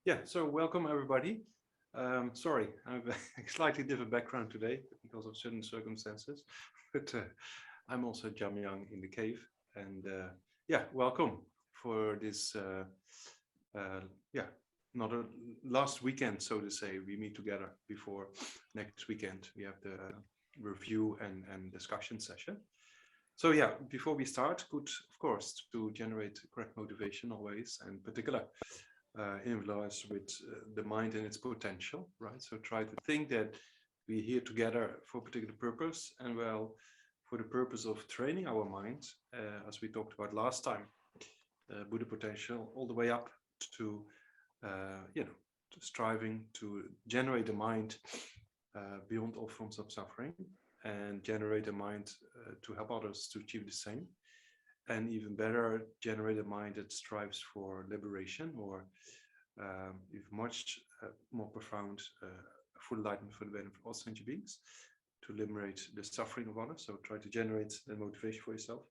Yeah, so welcome everybody. Sorry, I have a slightly different background today because of certain circumstances, but I'm also Jamyang in the cave. And yeah, welcome for this, yeah, not a last weekend, so to say. We meet together before next weekend. We have the review and discussion session. So yeah, before we start, good, of course, to generate correct motivation always, and particular influence with the mind and its potential, right? So try to think that we're here together for a particular purpose, and well, for the purpose of training our mind, as we talked about last time, Buddha potential, all the way up to, striving to generate a mind beyond all forms of suffering, and generate a mind to help others to achieve the same, and even better, generate a mind that strives for liberation, or even much more profound, full enlightenment for the benefit of all sentient beings, to liberate the suffering of others. So try to generate the motivation for yourself.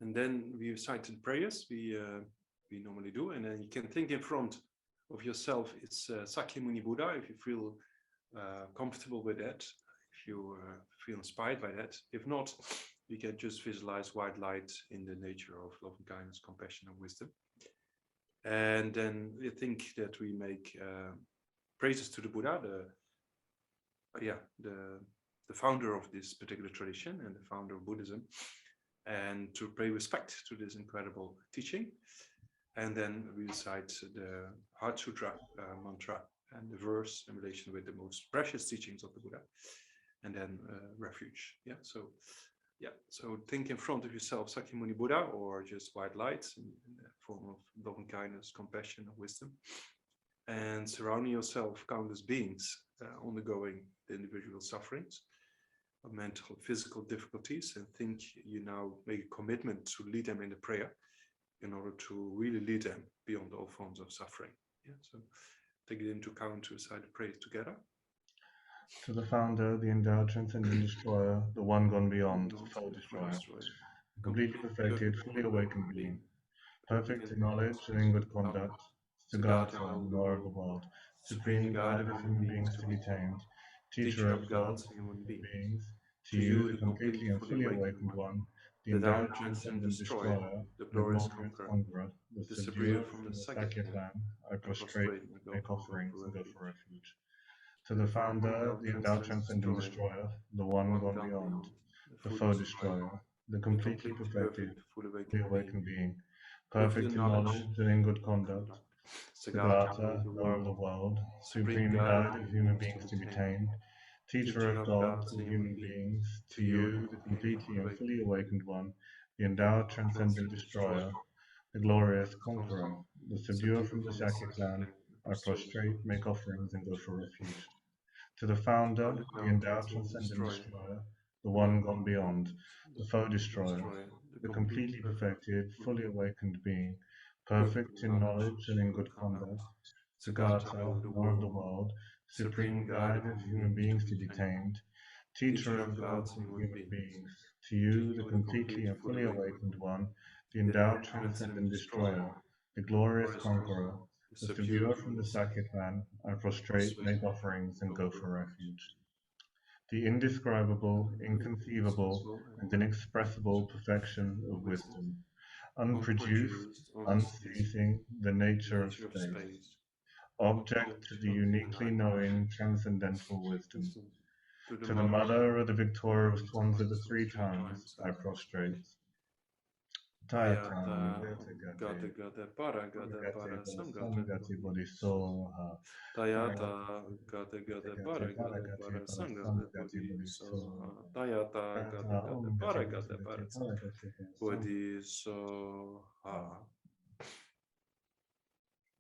And then we recite the prayers we normally do, and then you can think in front of yourself. It's Sakyamuni Buddha, if you feel comfortable with that, if you feel inspired by that. If not, you can just visualize white light in the nature of loving kindness, compassion, and wisdom. And then we think that we make praises to the Buddha, the founder of this particular tradition and the founder of Buddhism, and to pay respect to this incredible teaching. And then we recite the Heart Sutra mantra and the verse in relation with the most precious teachings of the Buddha, and then refuge. So think in front of yourself Sakyamuni Buddha, or just white light in the form of loving kindness, compassion, and wisdom, and surrounding yourself countless beings undergoing the individual sufferings of mental, physical difficulties, and think you now make a commitment to lead them in the prayer in order to really lead them beyond all forms of suffering. Yeah, so take it into account to recite the prayer together. To the founder, the endowed, transcendent destroyer, the one gone beyond, the foe destroyer, the completely perfected, fully awakened being, perfect in knowledge and in good conduct, Siddhartha, Lord of the world, supreme guide of human beings to be tamed, teacher of gods and human beings, to you, the completely and fully awakened one, the endowed, transcendent destroyer, the glorious conqueror, the subduer from the Sakya clan, I prostrate, make offerings, and go for refuge. To the founder, the endowed, transcendent destroyer, the one gone beyond, the foe destroyer, the completely perfected, fully awakened being, perfect in knowledge and in good conduct, Siddhartha, Lord of the world, supreme guide of human beings to be tamed, teacher of gods and human beings, to you, the completely and fully awakened one, the endowed, transcendent destroyer, the glorious conqueror, the subduer from the Sakya clan, I prostrate, make offerings, and go for refuge. To the founder, the endowed, transcendent destroyer, the one gone beyond, the foe destroyer, the completely perfected, fully awakened being, perfect in knowledge and in good conduct, Siddhartha, Lord of the world, supreme guide of human beings to be tamed, teacher of gods and human beings, to you, the completely and fully awakened one, the endowed, transcendent destroyer, the glorious conqueror, the subduer from the Sakya clan, I prostrate, make offerings, and go for refuge. The indescribable, inconceivable, and inexpressible perfection of wisdom, unproduced, unceasing, the nature of space, object to the uniquely knowing transcendental wisdom. To the mother of the victorious ones of the three times, I prostrate. Tayata, Gate Gata Gate, Gata Para Gata Gate Para Bodhisattva, Samgata Gate Bodhisoha, Tayata Gata Gata Gate Para Para Gata Gate Para Bodhisattva, Samgata Gate Bodhi Bodhisoha, So Tayata Gata Gata Gata Om Para Gate Gata Para Bodhisattva, Para Gate Bodhisattva. Bodhi So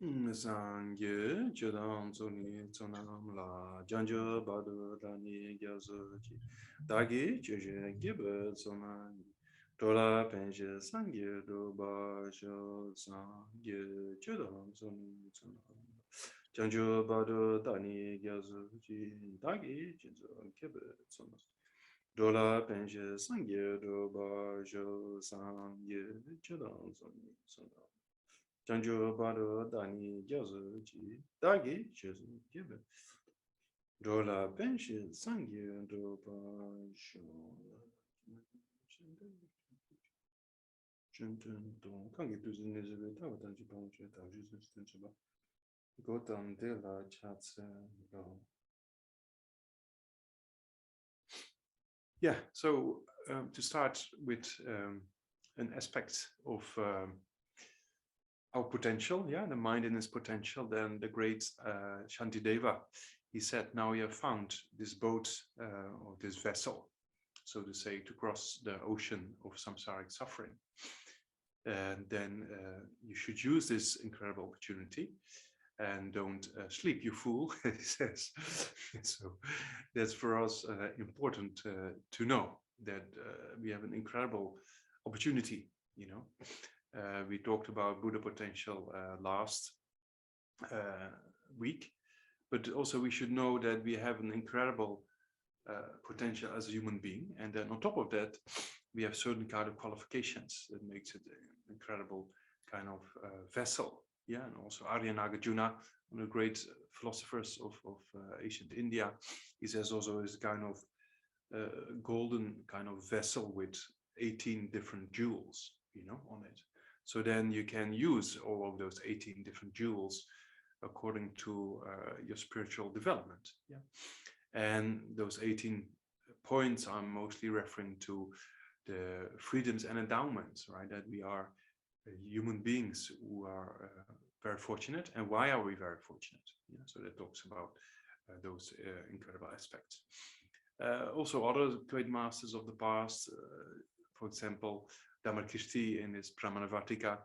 Sangye Chodam Tsoni Tsonam La Janja Badu Dani Gyazo Chi Dagi Cheje Gibe Tsonani Dola penje sangye doba jo sangye chudon son Janju bado dani gyazu ji dagi jinzo kebe son Dola penje sangye doba jo sangye chudon son Janju bado dani gyazu ji dagi jinzo kebe Dola penje sangye doba jo kangi tuzi nezebe tawa tanji pangche tawa jizu stencheba gotam de la chatse go. Yeah, so to start with an aspect of our potential, yeah, the mind and its potential, then the great Shantideva, he said, now you have found this boat or this vessel, so to say, to cross the ocean of samsaric suffering. And then you should use this incredible opportunity and don't sleep, you fool, he says. So that's for us important to know that we have an incredible opportunity, you know. We talked about Buddha potential last week, but also we should know that we have an incredible potential as a human being, and then on top of that we have certain kind of qualifications that makes it an incredible kind of vessel. Yeah, and also Arya Nagarjuna, one of the great philosophers of ancient India, he says also is kind of golden kind of vessel with 18 different jewels, you know, on it. So then you can use all of those 18 different jewels according to your spiritual development. Yeah. And those 18 points are mostly referring to the freedoms and endowments, right? That we are human beings who are very fortunate. And why are we very fortunate? Yeah, so that talks about those incredible aspects. Also, other great masters of the past, for example, Dharmakirti in his Pramanavartika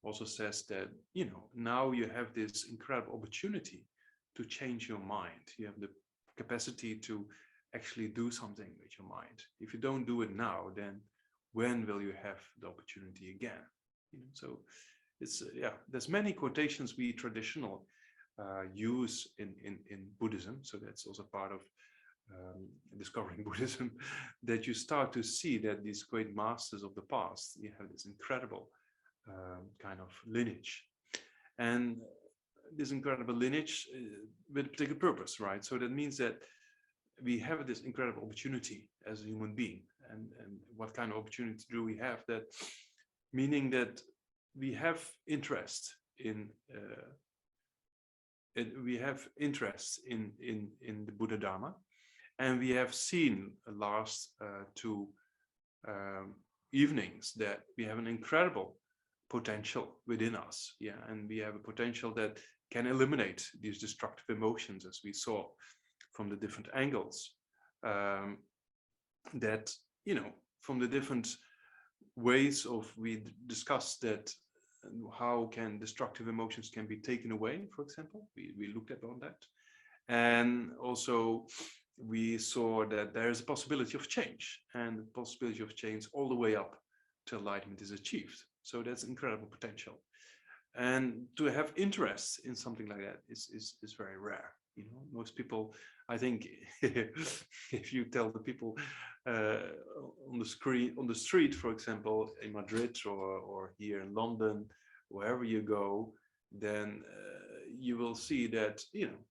also says that, you know, now you have this incredible opportunity to change your mind. You have the capacity to actually do something with your mind. If you don't do it now, then when will you have the opportunity again? You know, so it's yeah, there's many quotations we traditional use in Buddhism. So that's also part of discovering Buddhism, that you start to see that these great masters of the past, you have this incredible kind of lineage, and this incredible lineage with a particular purpose, right? So that means that we have this incredible opportunity as a human being, and what kind of opportunity do we have? That meaning that we have interest in the Buddha Dharma, and we have seen last two evenings that we have an incredible potential within us, yeah, and we have a potential that can eliminate these destructive emotions, as we saw from the different angles, that, you know, from the different ways of we discussed that how can destructive emotions can be taken away, for example, we looked at on that, and also we saw that there is a possibility of change, and the possibility of change all the way up till enlightenment is achieved. So that's incredible potential, and to have interest in something like that is very rare. You know, most people, I think, if you tell the people on the street, for example, in Madrid or here in London, wherever you go, then you will see that, you know,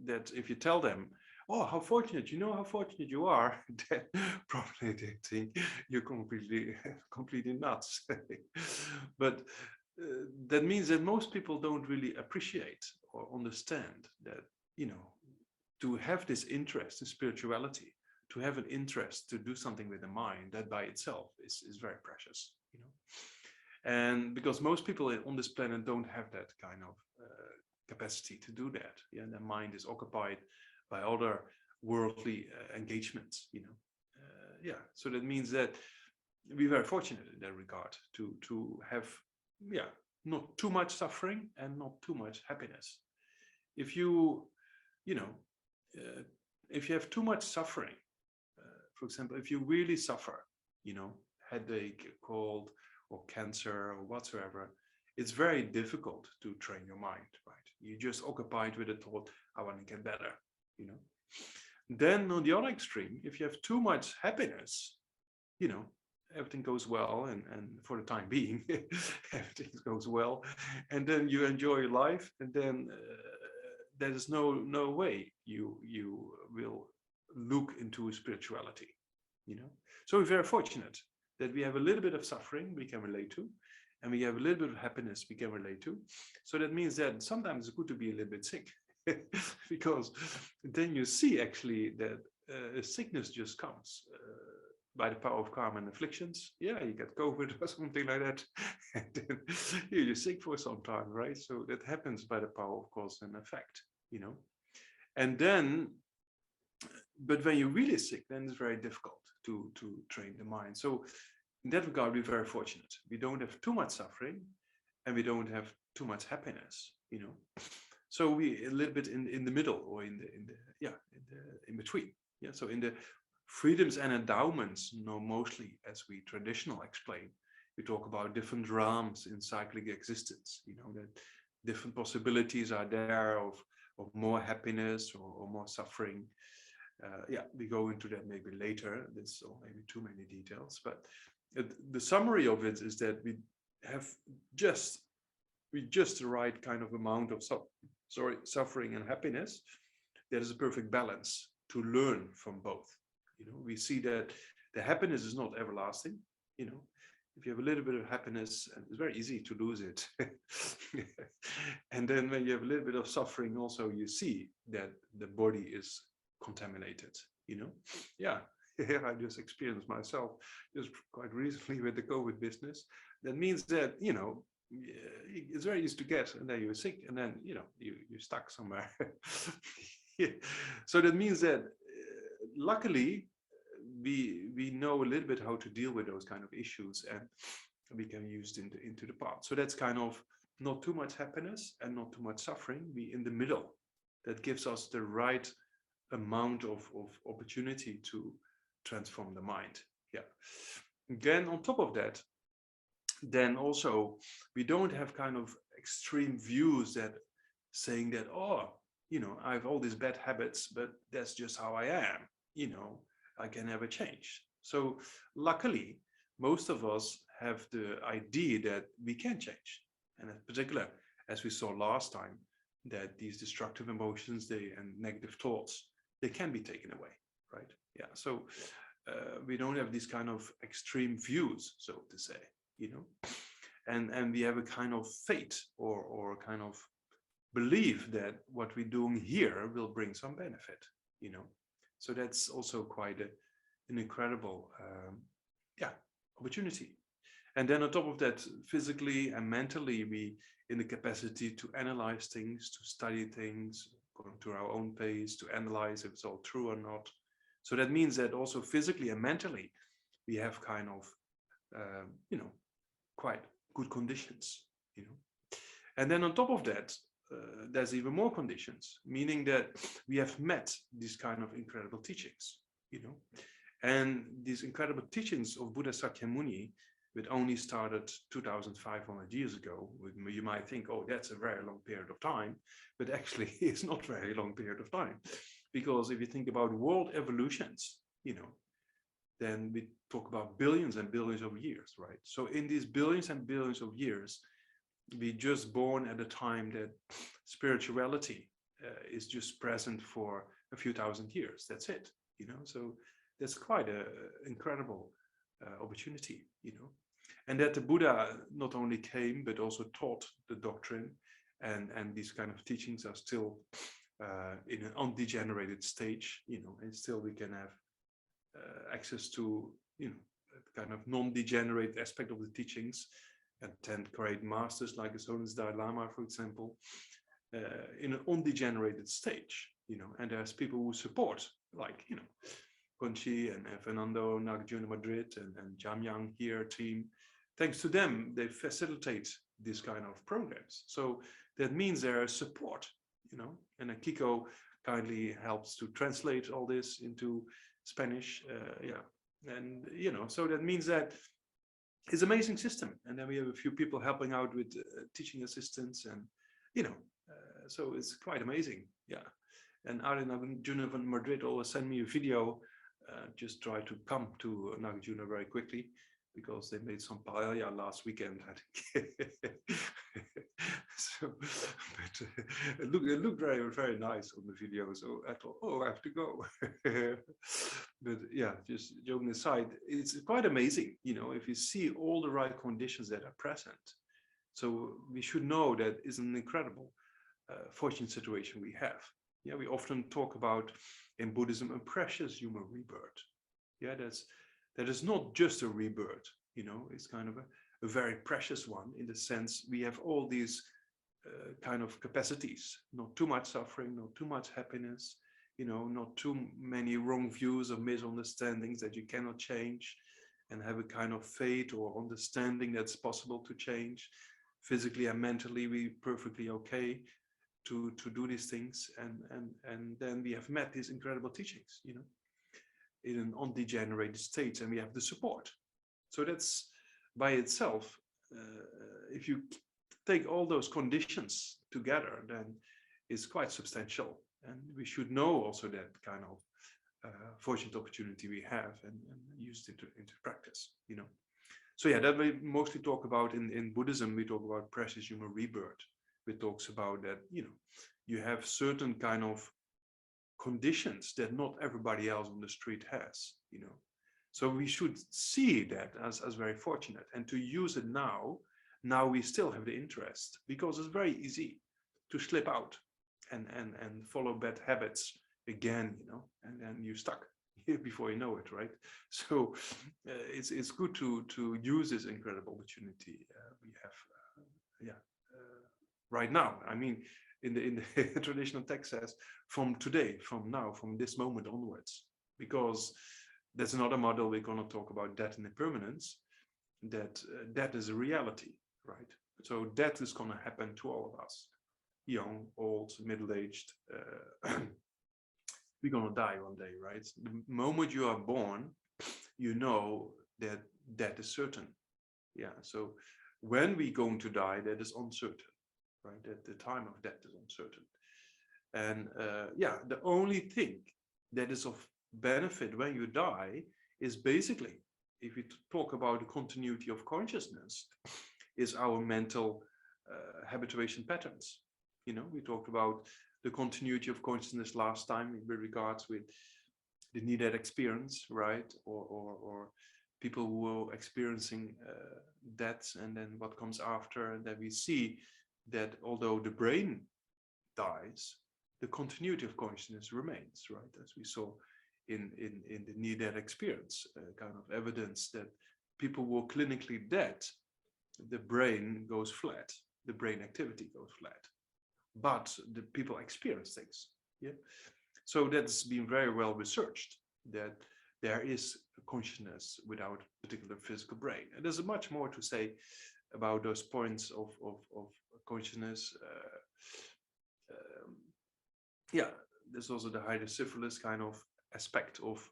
that if you tell them, oh, how fortunate, you know how fortunate you are, then probably they think you're completely nuts. But that means that most people don't really appreciate or understand that, you know, to have this interest in spirituality, to have an interest to do something with the mind, that by itself is very precious, you know. And because most people on this planet don't have that kind of capacity to do that. Yeah, their mind is occupied by other worldly engagements, you know. Yeah, so that means that we're very fortunate in that regard to have, yeah, not too much suffering and not too much happiness. If you, you know, if you have too much suffering, for example, if you really suffer, you know, headache, cold, or cancer, or whatsoever, it's very difficult to train your mind, right? You're just occupied with the thought, I want to get better, you know. Then on the other extreme, if you have too much happiness, you know, everything goes well, and for the time being, everything goes well, and then you enjoy your life, and then there is no way you will look into spirituality, you know. So we're very fortunate that we have a little bit of suffering we can relate to, and we have a little bit of happiness we can relate to. So that means that sometimes it's good to be a little bit sick, because then you see actually that sickness just comes by the power of karma and afflictions. Yeah, you get COVID or something like that, and then you're sick for some time, right? So that happens by the power of cause and effect, you know. And then, but when you're really sick, then it's very difficult to train the mind. So in that regard, we're very fortunate. We don't have too much suffering, and we don't have too much happiness, you know. So we a little bit in the middle, or in between. Yeah. So in the freedoms and endowments, mostly as we traditional explain, we talk about different realms in cyclic existence. You know, that different possibilities are there of more happiness or more suffering. Yeah, we go into that maybe later. There's maybe too many details, but the summary of it is that we have just the right kind of amount of suffering and happiness. That is a perfect balance to learn from both. You know, we see that the happiness is not everlasting. You know, if you have a little bit of happiness, and it's very easy to lose it. And then when you have a little bit of suffering, also you see that the body is contaminated. You know, yeah. I just experienced myself just quite recently with the COVID business. That means that, you know, it's very easy to get, and then you're sick, and then, you know, you're stuck somewhere. Yeah. So that means that luckily we know a little bit how to deal with those kind of issues, and we can use it into the path. So that's kind of not too much happiness and not too much suffering. We in the middle. That gives us the right amount of opportunity to transform the mind. Yeah. Again, on top of that, then also we don't have kind of extreme views that saying that, oh, you know, I have all these bad habits, but that's just how I am, you know, I can never change. So luckily, most of us have the idea that we can change. And in particular, as we saw last time, that these destructive emotions and negative thoughts, they can be taken away, right? Yeah. So we don't have these kind of extreme views, so to say, you know, and we have a kind of faith or kind of belief that what we're doing here will bring some benefit, you know. So that's also quite an incredible opportunity. And then on top of that, physically and mentally, we in the capacity to analyze things, to study things according to our own pace, to analyze if it's all true or not. So that means that also physically and mentally, we have kind of, you know, quite good conditions, you know. And then on top of that, there's even more conditions, meaning that we have met these kind of incredible teachings, you know. And these incredible teachings of Buddha Sakyamuni, which only started 2,500 years ago. You might think, oh, that's a very long period of time, but actually it's not a very long period of time. Because if you think about world evolutions, you know, then we talk about billions and billions of years, right? So in these billions and billions of years, we just born at a time that spirituality is just present for a few thousand years. That's it, you know. So that's quite an incredible opportunity, you know. And that the Buddha not only came but also taught the doctrine, and these kind of teachings are still in an undegenerated stage, you know, and still we can have access to, you know, kind of non-degenerate aspect of the teachings, and 10 great masters like His Holiness Dalai Lama, for example, in an undegenerated stage, you know. And there's people who support, like, you know, Conchi and Fernando Nagarjuna Madrid and Jamyang here team. Thanks to them, they facilitate this kind of programs. So that means there is support, you know, and Kiko kindly helps to translate all this into Spanish. Yeah, And so that means that it's an amazing system. And then we have a few people helping out with teaching assistants, and so it's quite amazing. Yeah. And Arjen Junior van Madrid always send me a video. Just try to come to Nagarjuna very quickly, because they made some paella last weekend, I think. So, but it looked very, very nice on the video. So I thought, oh, I have to go. But yeah, just joking aside, it's quite amazing, if you see all the right conditions that are present. So we should know that it's an incredible fortunate situation we have. Yeah, we often talk about in Buddhism a precious human rebirth. Yeah, that is not just a rebirth. It's kind of a very precious one, in the sense we have all these kind of capacities, not too much suffering, not too much happiness, not too many wrong views or misunderstandings that you cannot change, and have a kind of faith or understanding that's possible to change. Physically and mentally, we're perfectly okay to do these things, and then we have met these incredible teachings, in an undegenerated state, and we have the support. So that's by itself, if you take all those conditions together, then it's quite substantial. And we should know also that kind of fortunate opportunity we have, and use it into practice, So yeah, that we mostly talk about in Buddhism. We talk about precious human rebirth. It talks about that, you have certain kind of conditions that not everybody else on the street has, So we should see that as very fortunate, and to use it now. Now we still have the interest, because it's very easy to slip out and follow bad habits again, and then you're stuck before you know it, right? So it's good to use this incredible opportunity we have, right now. I mean, in the traditional text says from today, from now, from this moment onwards, because there's another model we're going to talk about, death and impermanence. That death is a reality, right? So death is going to happen to all of us, young, old, middle-aged. We're going to die one day, right? The moment you are born, you know that death is certain. Yeah. So when we're going to die, that is uncertain, right? That the time of death is uncertain. And the only thing that is of benefit when you die is basically, if we talk about the continuity of consciousness, is our mental habituation patterns. We talked about the continuity of consciousness last time with regards with the near-death experience, right? Or people who are experiencing death, and then what comes after, and then we see that although the brain dies, the continuity of consciousness remains, right? As we saw in the near-death experience, kind of evidence that people who are clinically dead, the brain goes flat, the brain activity goes flat, but the people experience things. Yeah, so that's been very well researched, that there is consciousness without a particular physical brain. And there's much more to say about those points of consciousness. There's also the hydrocephalus kind of aspect of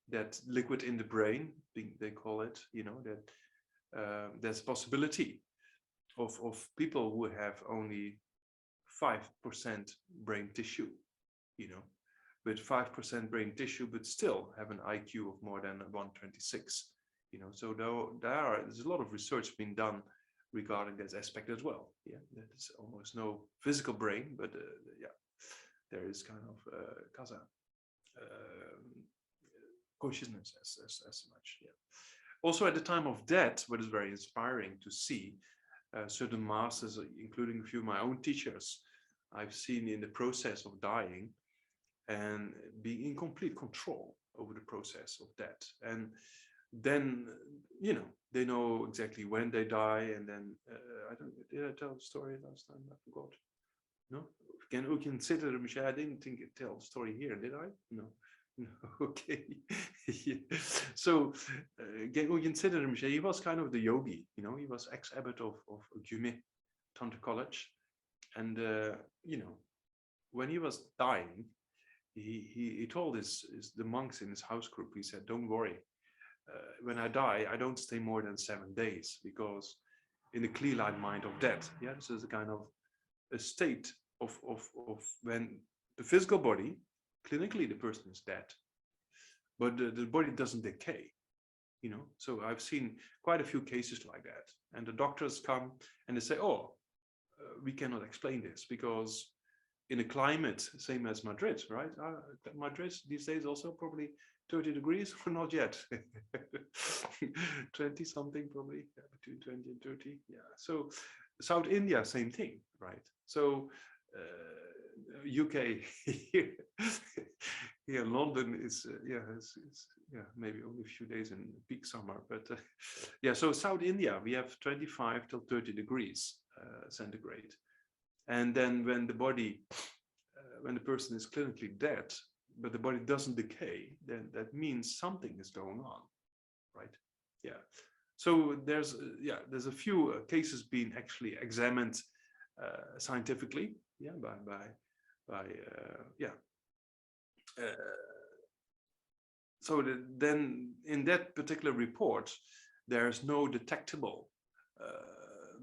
that liquid in the brain, they call it, that there's possibility of people who have only 5% brain tissue, with 5% brain tissue, but still have an IQ of more than 126, so there's a lot of research being done regarding that aspect as well. Yeah, there's almost no physical brain, but there is kind of kasa consciousness as much. Yeah. Also, at the time of death, what is very inspiring to see certain masters, including a few of my own teachers, I've seen in the process of dying and being in complete control over the process of death. And then, they know exactly when they die. And then, did I tell the story last time? I forgot. No? Can we consider Michelle? I didn't think I tell the story here, did I? No. No. Okay. Yeah. So, we consider Michelle. He was kind of the yogi, he was ex-abbot of Geshe Tantra College. And, when he was dying, he told the monks in his house group, he said, don't worry, when I die, I don't stay more than 7 days, because in the clear-eyed mind of death, yeah, this is a kind of a state of when the physical body, clinically the person is dead, but the body doesn't decay, you know. So I've seen quite a few cases like that, and the doctors come and they say, oh, we cannot explain this, because in a climate same as Madrid, right? Madrid these days also probably 30 degrees or not yet. 20 something probably, yeah, between 20 and 30. Yeah. So South India, same thing, right? So UK here, here London is yeah, maybe only a few days in peak summer, but yeah. So South India, we have 25 till 30 degrees centigrade, and then when the body, when the person is clinically dead, but the body doesn't decay, then that means something is going on, right? Yeah. So there's a few cases being actually examined scientifically, yeah, so then in that particular report, there's no detectable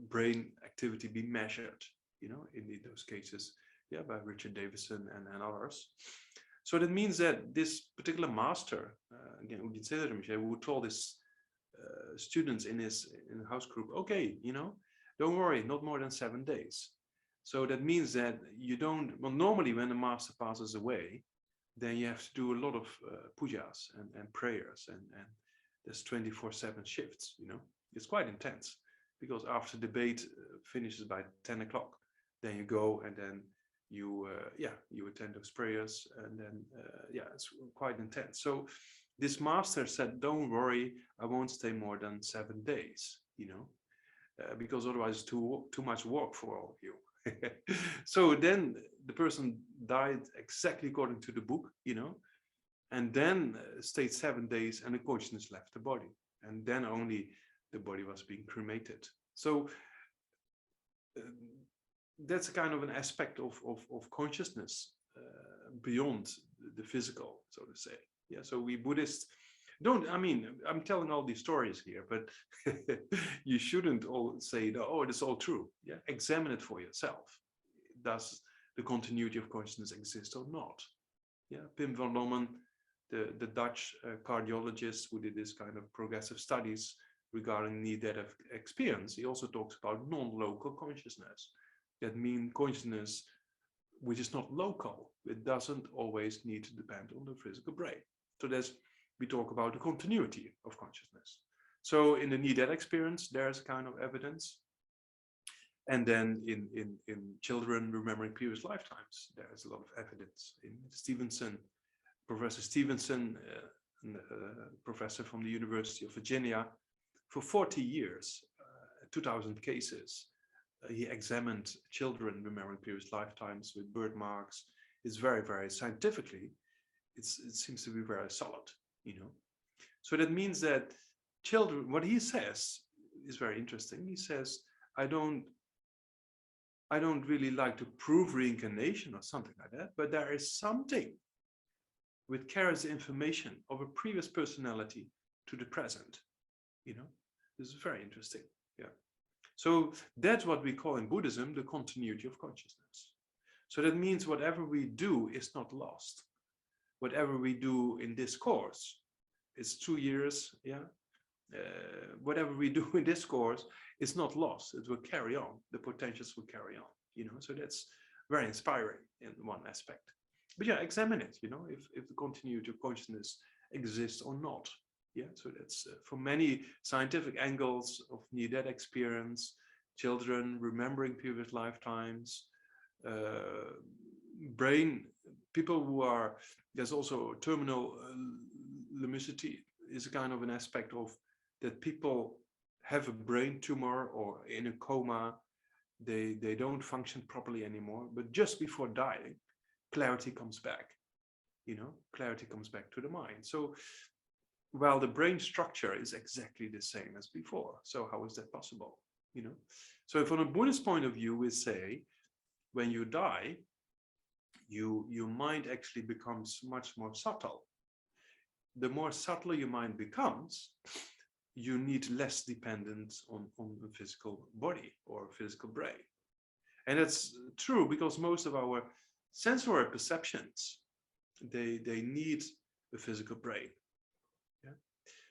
brain activity being measured, you know, in those cases, yeah, by Richard Davison and others. So that means that this particular master, again, Udin Cedermische, who told his students in his house group, okay, you know, don't worry, not more than 7 days. So that means that you don't, well, normally when the master passes away, then you have to do a lot of pujas and prayers, and there's 24/7 shifts, you know. It's quite intense, because after debate finishes by 10 o'clock, then you go and then you you attend those prayers, and then yeah, it's quite intense. So this master said, don't worry, I won't stay more than 7 days, you know, because otherwise it's too much work for all of you. So then the person died exactly according to the book, you know, and then stayed 7 days, and the consciousness left the body, and then only the body was being cremated. So that's a kind of an aspect of consciousness beyond the physical, so to say. Yeah. So we Buddhists don't, I mean, I'm telling all these stories here, but you shouldn't all say, oh, it's all true. Yeah. Examine it for yourself. Does the continuity of consciousness exist or not? Yeah. Pim van Lommel, the Dutch cardiologist who did this kind of progressive studies regarding near-death experience, he also talks about non-local consciousness. That means consciousness which is not local. It doesn't always need to depend on the physical brain. So we talk about the continuity of consciousness. So in the near-death experience, there's kind of evidence. And then in children remembering previous lifetimes, there's a lot of evidence. In Stevenson, Professor Stevenson, professor from the University of Virginia, for 40 years, 2,000 cases, he examined children remembering previous lifetimes with birthmarks. It's very, very scientifically, it seems to be very solid, you know. So that means that children, what he says is very interesting. He says, I don't really like to prove reincarnation or something like that, but there is something which carries the information of a previous personality to the present, you know. This is very interesting. Yeah. So that's what we call in Buddhism the continuity of consciousness. So that means whatever we do is not lost. Whatever we do in this course, it's 2 years, yeah. Whatever we do in this course is not lost. It will carry on. The potentials will carry on, you know. So that's very inspiring in one aspect. But yeah, examine it, you know, if the continuity of consciousness exists or not. Yeah, so that's from many scientific angles of near-death experience, children remembering previous lifetimes, brain, people who are, there's also terminal lumicity is a kind of an aspect of that people have a brain tumor or in a coma, they don't function properly anymore, but just before dying, clarity comes back, you know, clarity comes back to the mind. So, well, the brain structure is exactly the same as before. So how is that possible? You know, so from a Buddhist point of view, we say, when you die, your mind actually becomes much more subtle. the more subtle your mind becomes, you need less dependence on the physical body or physical brain. And that's true because most of our sensory perceptions, they need the physical brain. Yeah?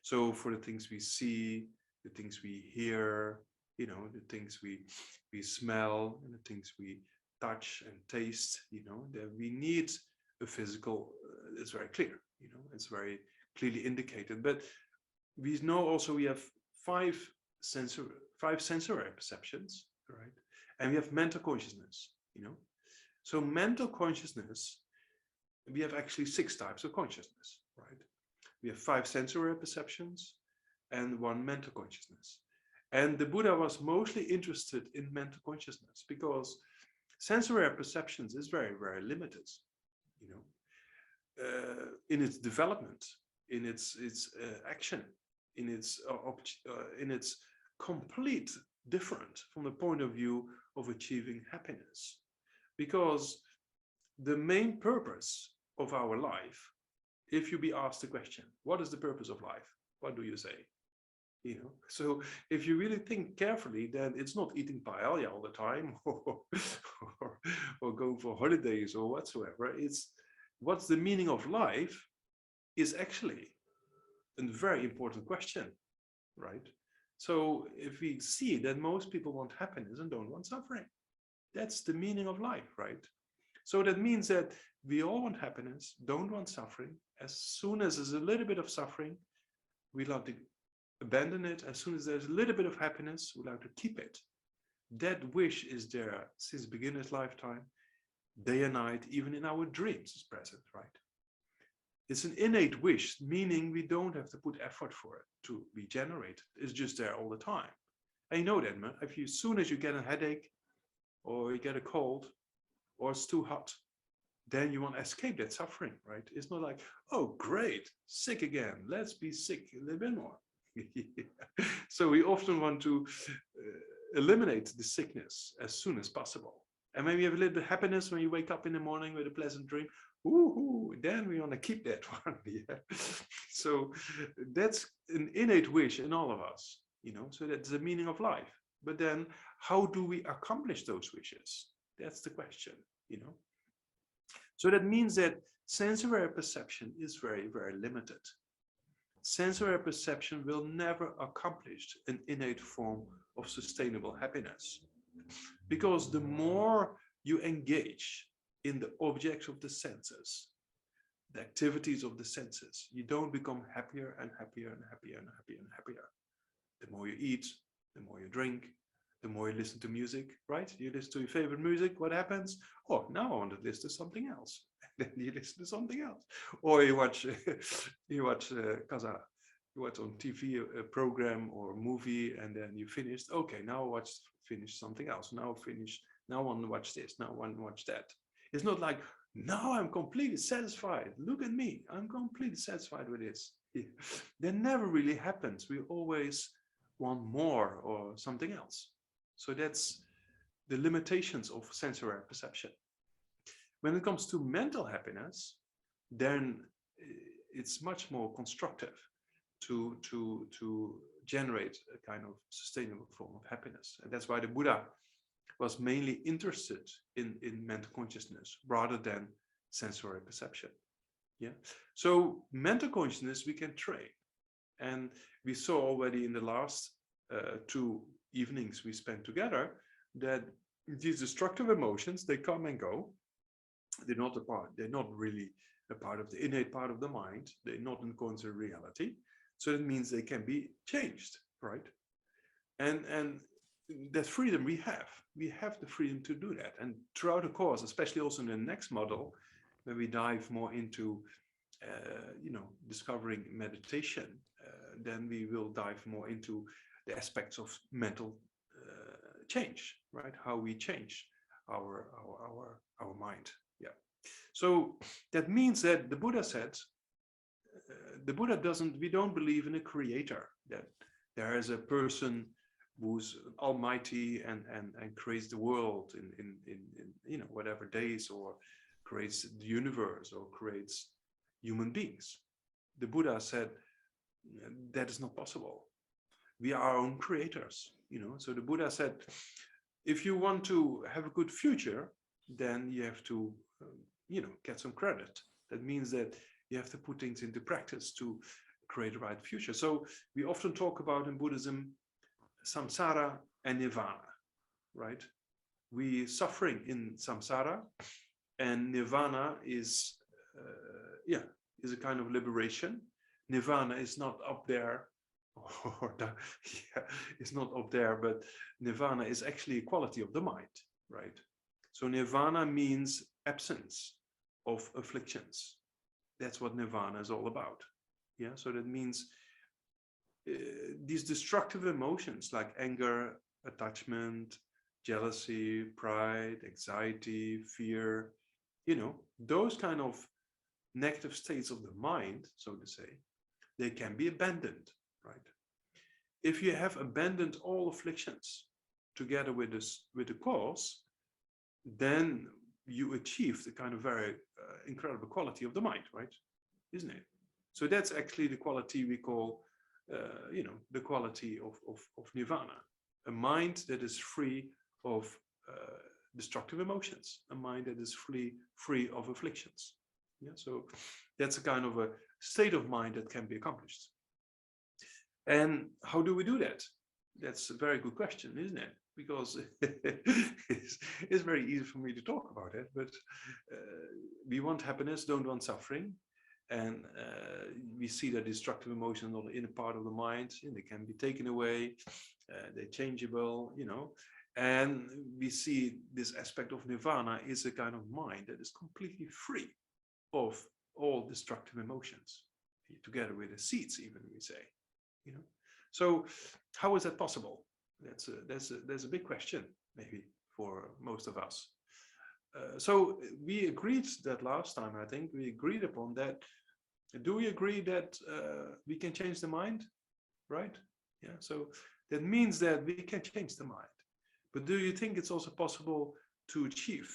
So for the things we see, the things we hear, you know, the things we smell, and the things we touch and taste, you know, that we need a physical, it's very clear, you know, it's very clearly indicated. But we know also we have five sensory perceptions, right? And we have mental consciousness, you know. So mental consciousness, we have actually 6 types of consciousness, right? We have 5 sensory perceptions and 1 mental consciousness. And the Buddha was mostly interested in mental consciousness because sensory perceptions is very, very limited, you know, in its development, in its action, in its complete different from the point of view of achieving happiness. Because the main purpose of our life, if you be asked the question, what is the purpose of life? What do you say? You know, so if you really think carefully, then it's not eating paella all the time or going for holidays or whatsoever. It's what's the meaning of life is actually a very important question, right? So if we see that most people want happiness and don't want suffering, that's the meaning of life, right? So that means that we all want happiness, don't want suffering. As soon as there's a little bit of suffering, we like to abandon it. As soon as there's a little bit of happiness, we like to keep it. That wish is there since beginner's lifetime, day and night, even in our dreams is present, right? It's an innate wish, meaning we don't have to put effort for it to be generated. It's just there all the time. And you know that, man. If you, as soon as you get a headache or you get a cold or it's too hot, then you want to escape that suffering, right? It's not like, oh, great, sick again. Let's be sick a little bit more. So we often want to eliminate the sickness as soon as possible. And when you have a little bit of happiness when you wake up in the morning with a pleasant dream, ooh, then we want to keep that one. Yeah. So that's an innate wish in all of us, you know, so that's the meaning of life. But then how do we accomplish those wishes? That's the question, you know. So that means that sensory perception is very, very limited. Sensory perception will never accomplish an innate form of sustainable happiness. Because the more you engage in the objects of the senses, the activities of the senses, you don't become happier and happier and happier and happier and happier. The more you eat, the more you drink, the more you listen to music, right? You listen to your favorite music, what happens? Oh, now I want to listen to something else. And then you listen to something else. Or you watch you watch on TV a program or a movie, and then you finished. Okay, now finish something else. Now I want to watch this. Now I want to watch that. It's not like, now I'm completely satisfied. Look at me. I'm completely satisfied with this. That never really happens. We always want more or something else. So that's the limitations of sensory perception. When it comes to mental happiness, then it's much more constructive to generate a kind of sustainable form of happiness. And that's why the Buddha was mainly interested in mental consciousness rather than sensory perception. Yeah. So mental consciousness we can train. And we saw already in the last 2 evenings we spent together that these destructive emotions, they come and go. They're not really a part of the innate part of the mind. They're not in accordance with reality. So that means they can be changed, right? And that freedom we have the freedom to do that. And throughout the course, especially also in the next model, when we dive more into discovering meditation, then we will dive more into the aspects of mental change, right? How we change our mind. Yeah. So that means that the Buddha said, we don't believe in a creator, that there is a person who's almighty and creates the world in whatever days, or creates the universe, or creates human beings. the Buddha said that is not possible. We are our own creators, So the Buddha said, if you want to have a good future, then you have to, get some credit. That means that you have to put things into practice to create a right future. So we often talk about in Buddhism, samsara and nirvana, right? We suffering in samsara, and nirvana is, is a kind of liberation. Nirvana is not up there, it's not up there, but nirvana is actually a quality of the mind, right? So nirvana means absence of afflictions. That's what nirvana is all about. Yeah, so that means these destructive emotions like anger, attachment, jealousy, pride, anxiety, fear, those kind of negative states of the mind, so to say, they can be abandoned, right? If you have abandoned all afflictions together with the cause, then you achieve the kind of very incredible quality of the mind, right? Isn't it? So that's actually the quality we call, the quality of nirvana, a mind that is free of destructive emotions, a mind that is free of afflictions. Yeah, so that's a kind of a state of mind that can be accomplished. And how do we do that? That's a very good question, isn't it? Because it's very easy for me to talk about it, but we want happiness, don't want suffering. And we see that destructive emotions are the inner part of the mind, and they can be taken away, they're changeable, and we see this aspect of nirvana is a kind of mind that is completely free of all destructive emotions, together with the seeds, even we say, So how is that possible? That's a big question, maybe, for most of us. So we agreed that last time, I think we agreed upon that. Do we agree that we can change the mind, right? Yeah, so that means that we can change the mind. But do you think it's also possible to achieve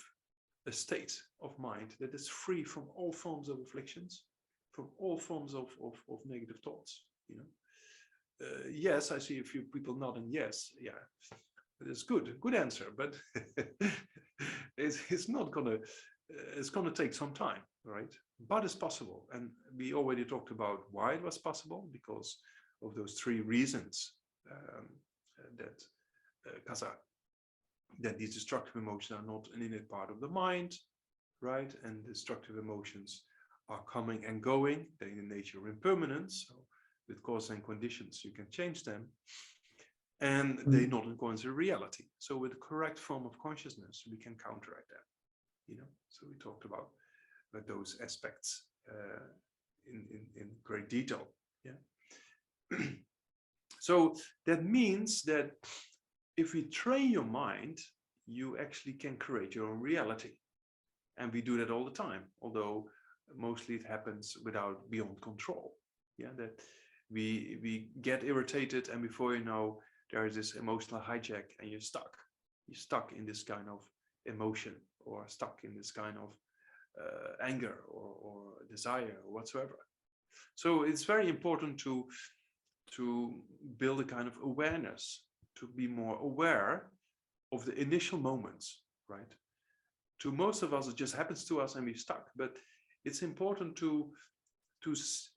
a state of mind that is free from all forms of afflictions, from all forms of negative thoughts, Yes, I see a few people nodding yes. Yeah, it's good answer, but it's not gonna, it's gonna take some time, right? But it's possible. And we already talked about why it was possible, because of those three reasons that these destructive emotions are not an innate part of the mind, right? And destructive emotions are coming and going. They're in nature of impermanence. So with cause and conditions, you can change them. And they're not in accordance with reality. So with the correct form of consciousness, we can counteract that. So we talked about those aspects in great detail. Yeah. So that means that if we train your mind, you actually can create your own reality. And we do that all the time, although mostly it happens beyond control. Yeah, that we get irritated, and before you know, there is this emotional hijack, and you're stuck in this kind of emotion, or stuck in this kind of anger or desire or whatsoever. So it's very important to build a kind of awareness, to be more aware of the initial moments, right? To most of us, it just happens to us and we're stuck, but it's important to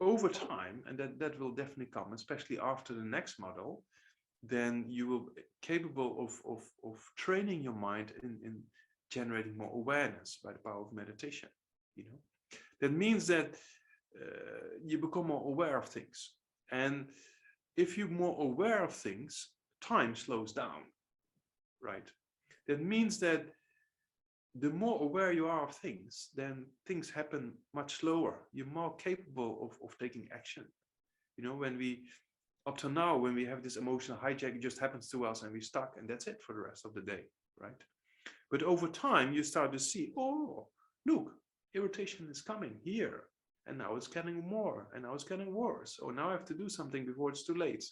over time, and that will definitely come, especially after the next model, then you will be capable of training your mind in generating more awareness by the power of meditation. That means that you become more aware of things, and if you're more aware of things, time slows down, right? That means that the more aware you are of things, then things happen much slower. You're more capable of taking action. Up to now, when we have this emotional hijack, it just happens to us and we're stuck, and that's it for the rest of the day, right? But over time, you start to see, oh, look, irritation is coming here, and now it's getting more, and now it's getting worse. Oh, now I have to do something before it's too late.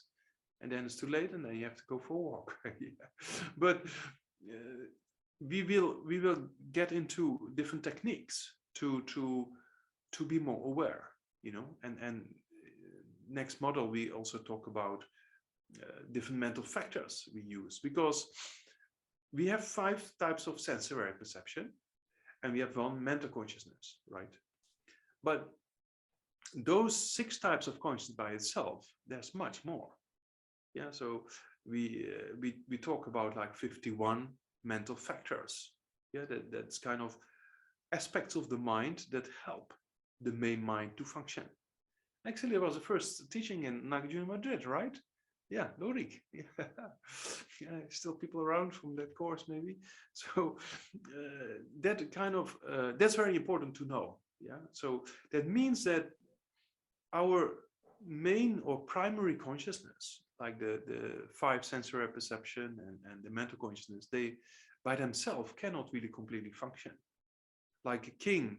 And then it's too late, and then you have to go for a walk. Yeah. But we will get into different techniques to be more aware, and next model, we also talk about different mental factors we use, because we have 5 types of sensory perception and we have 1 mental consciousness, right? But those 6 types of consciousness by itself, there's much more. Yeah, so we talk about like 51 mental factors. Yeah, that's kind of aspects of the mind that help the main mind to function. Actually, I was the first teaching in Nagajuna Madrid, right? Yeah, Lorik. Yeah, still people around from that course, maybe. So that kind of that's very important to know. Yeah, so that means that our main or primary consciousness, like the 5 sensory perception and the mental consciousness, they by themselves cannot really completely function. Like a king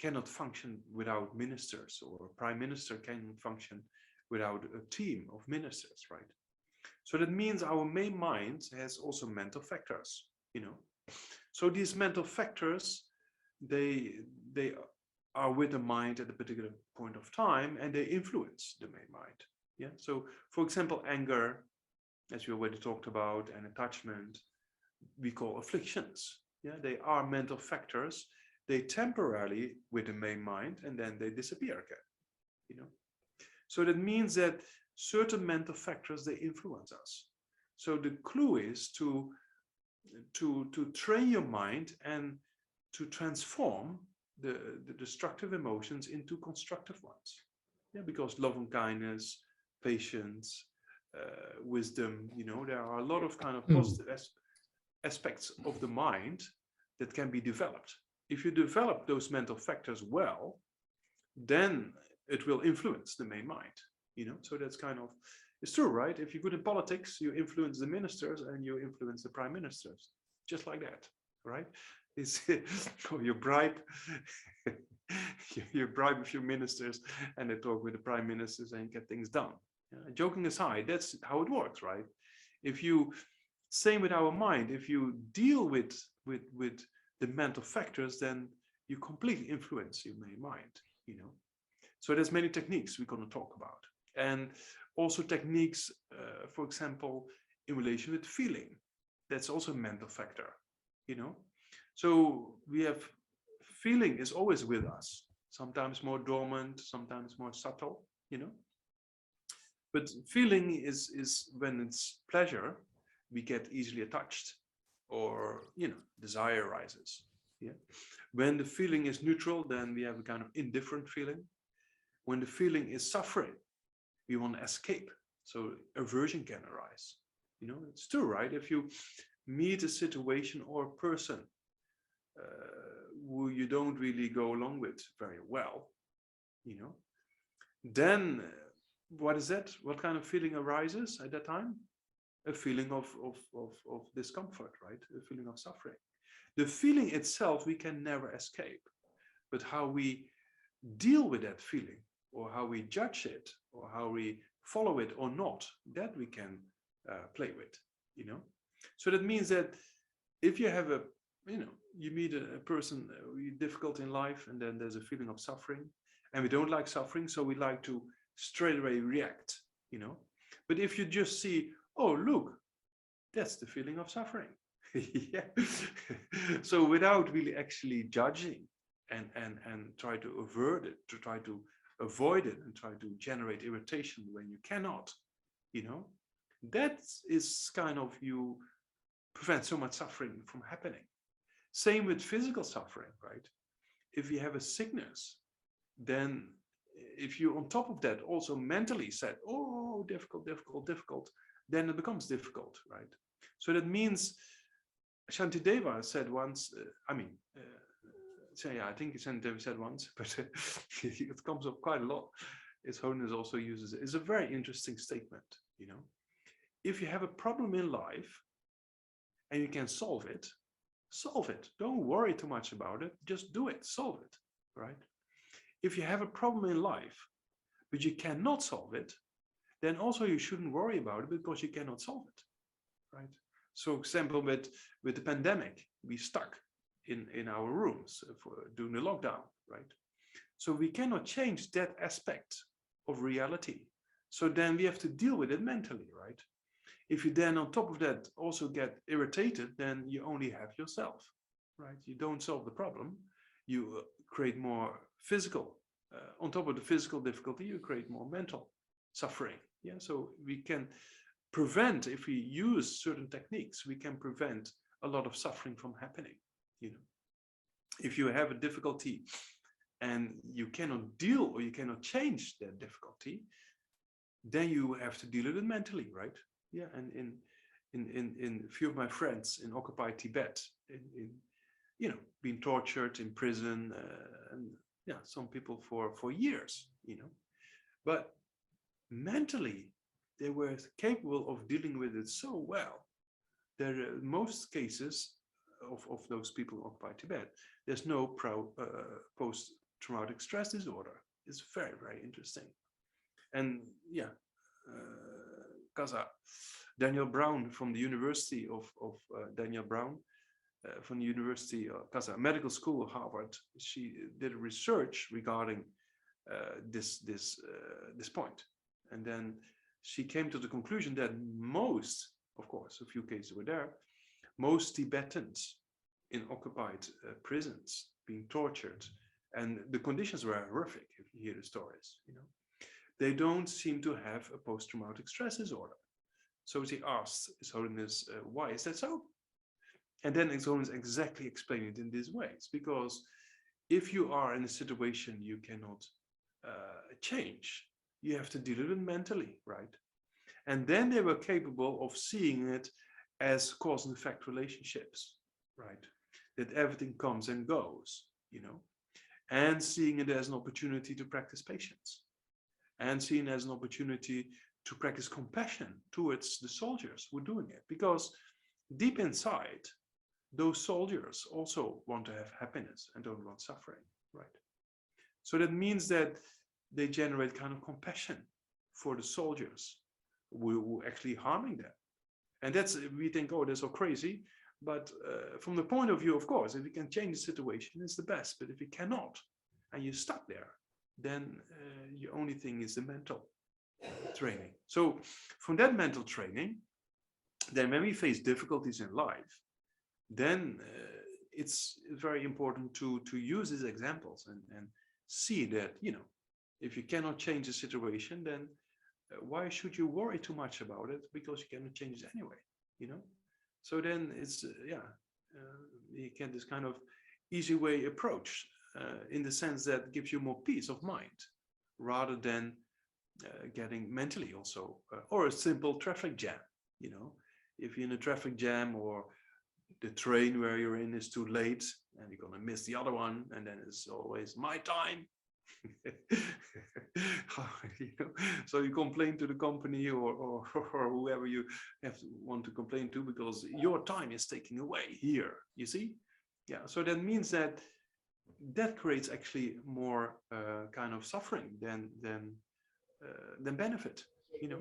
cannot function without ministers, or a prime minister cannot function without a team of ministers, right? So that means our main mind has also mental factors, you know. So these mental factors, they are with the mind at a particular point of time, and they influence the main mind. Yeah. So for example, anger, as we already talked about, and attachment, we call afflictions. Yeah, they are mental factors. They temporarily with the main mind, and then they disappear again, you know. So that means that certain mental factors, they influence us. So the clue is to train your mind and to transform the destructive emotions into constructive ones. Yeah, because love and kindness, patience, wisdom, you know, there are a lot of kind of positive aspects of the mind that can be developed. If you develop those mental factors well, then it will influence the main mind, you know. So that's kind of, it's true, right? If you're good in politics, you influence the ministers and you influence the prime ministers, just like that, right? It's or you bribe you bribe a few ministers and they talk with the prime ministers and get things done. Joking aside, that's how it works, right? If you, same with our mind, if you deal with the mental factors, then you completely influence your main mind, you know. So there's many techniques we're going to talk about, and also techniques, for example, in relation with feeling. That's also a mental factor, you know. So we have, feeling is always with us, sometimes more dormant, sometimes more subtle, you know. But feeling is when it's pleasure, we get easily attached, or, you know, desire arises. Yeah. When the feeling is neutral, then we have a kind of indifferent feeling. When the feeling is suffering, we want to escape, so aversion can arise. You know, it's true, right? If you meet a situation or a person who you don't really go along with very well, you know, then what is that? What kind of feeling arises at that time? A feeling of discomfort, right? A feeling of suffering. The feeling itself we can never escape, but how we deal with that feeling, or how we judge it, or how we follow it or not, that we can play with, you know. So that means that if you have a, you know, you meet a person difficult in life, and then there's a feeling of suffering, and we don't like suffering, so we like to straight away react, you know. But if you just see, oh, look, that's the feeling of suffering. Yeah. So without really actually judging and try to avert it, to try to avoid it, and try to generate irritation when you cannot, you know, that is kind of, you prevent so much suffering from happening. Same with physical suffering, right? If you have a sickness, then if you on top of that also mentally said, oh, difficult, difficult, difficult, then it becomes difficult, right? So that means Shantideva said once, so yeah, I think Shantideva said once, but it comes up quite a lot. His Holiness also uses it. It's a very interesting statement, you know. If you have a problem in life and you can solve it, solve it. Don't worry too much about it. Just do it, solve it, right? If you have a problem in life, but you cannot solve it, then also you shouldn't worry about it, because you cannot solve it, right? So, example, with the pandemic, we stuck in our rooms for during the lockdown, right? So we cannot change that aspect of reality. So then we have to deal with it mentally, right? If you then on top of that also get irritated, then you only have yourself, right? You don't solve the problem. You create more physical. On top of the physical difficulty, you create more mental suffering. Yeah, so we can prevent, if we use certain techniques, we can prevent a lot of suffering from happening. You know, if you have a difficulty and you cannot deal or you cannot change that difficulty, then you have to deal with it mentally, right? Yeah, and in a few of my friends in occupied Tibet, you know, being tortured in prison, and yeah, some people for years, you know, but mentally they were capable of dealing with it so well. There are most cases of those people in occupied Tibet, there's no post-traumatic stress disorder. It's very, very interesting. And yeah, Daniel Brown from the University of Daniel Brown from the University of Medical School of Harvard, she did a research regarding this point, and then she came to the conclusion that most, of course, a few cases were there, most Tibetans in occupied prisons being tortured, and the conditions were horrific. If you hear the stories, you know, they don't seem to have a post-traumatic stress disorder. So she asked His Holiness, why is that so? And then His Holiness exactly explained it in this way. It's because if you are in a situation you cannot change, you have to deal with it mentally, right? And then they were capable of seeing it as cause and effect relationships, right? That everything comes and goes, you know, and seeing it as an opportunity to practice patience, and seen as an opportunity to practice compassion towards the soldiers who are doing it. Because deep inside, those soldiers also want to have happiness and don't want suffering, right? So that means that they generate kind of compassion for the soldiers who are actually harming them. And that's, we think, oh, that's so crazy. But from the point of view, of course, if we can change the situation, it's the best. But if we cannot, and you're stuck there, then your only thing is the mental training. So from that mental training, then when we face difficulties in life, then it's very important to use these examples and see that, you know, if you cannot change the situation, then why should you worry too much about it? Because you cannot change it anyway, you know. So then it's you get this kind of easy way approach in the sense that gives you more peace of mind rather than getting mentally also, or a simple traffic jam, you know. If you're in a traffic jam, or the train where you're in is too late and you're gonna miss the other one, and then it's always my time. You know, so you complain to the company or whoever you want to complain to, because your time is taken away here, you see. Yeah, so that means that creates actually more kind of suffering than benefit, you know.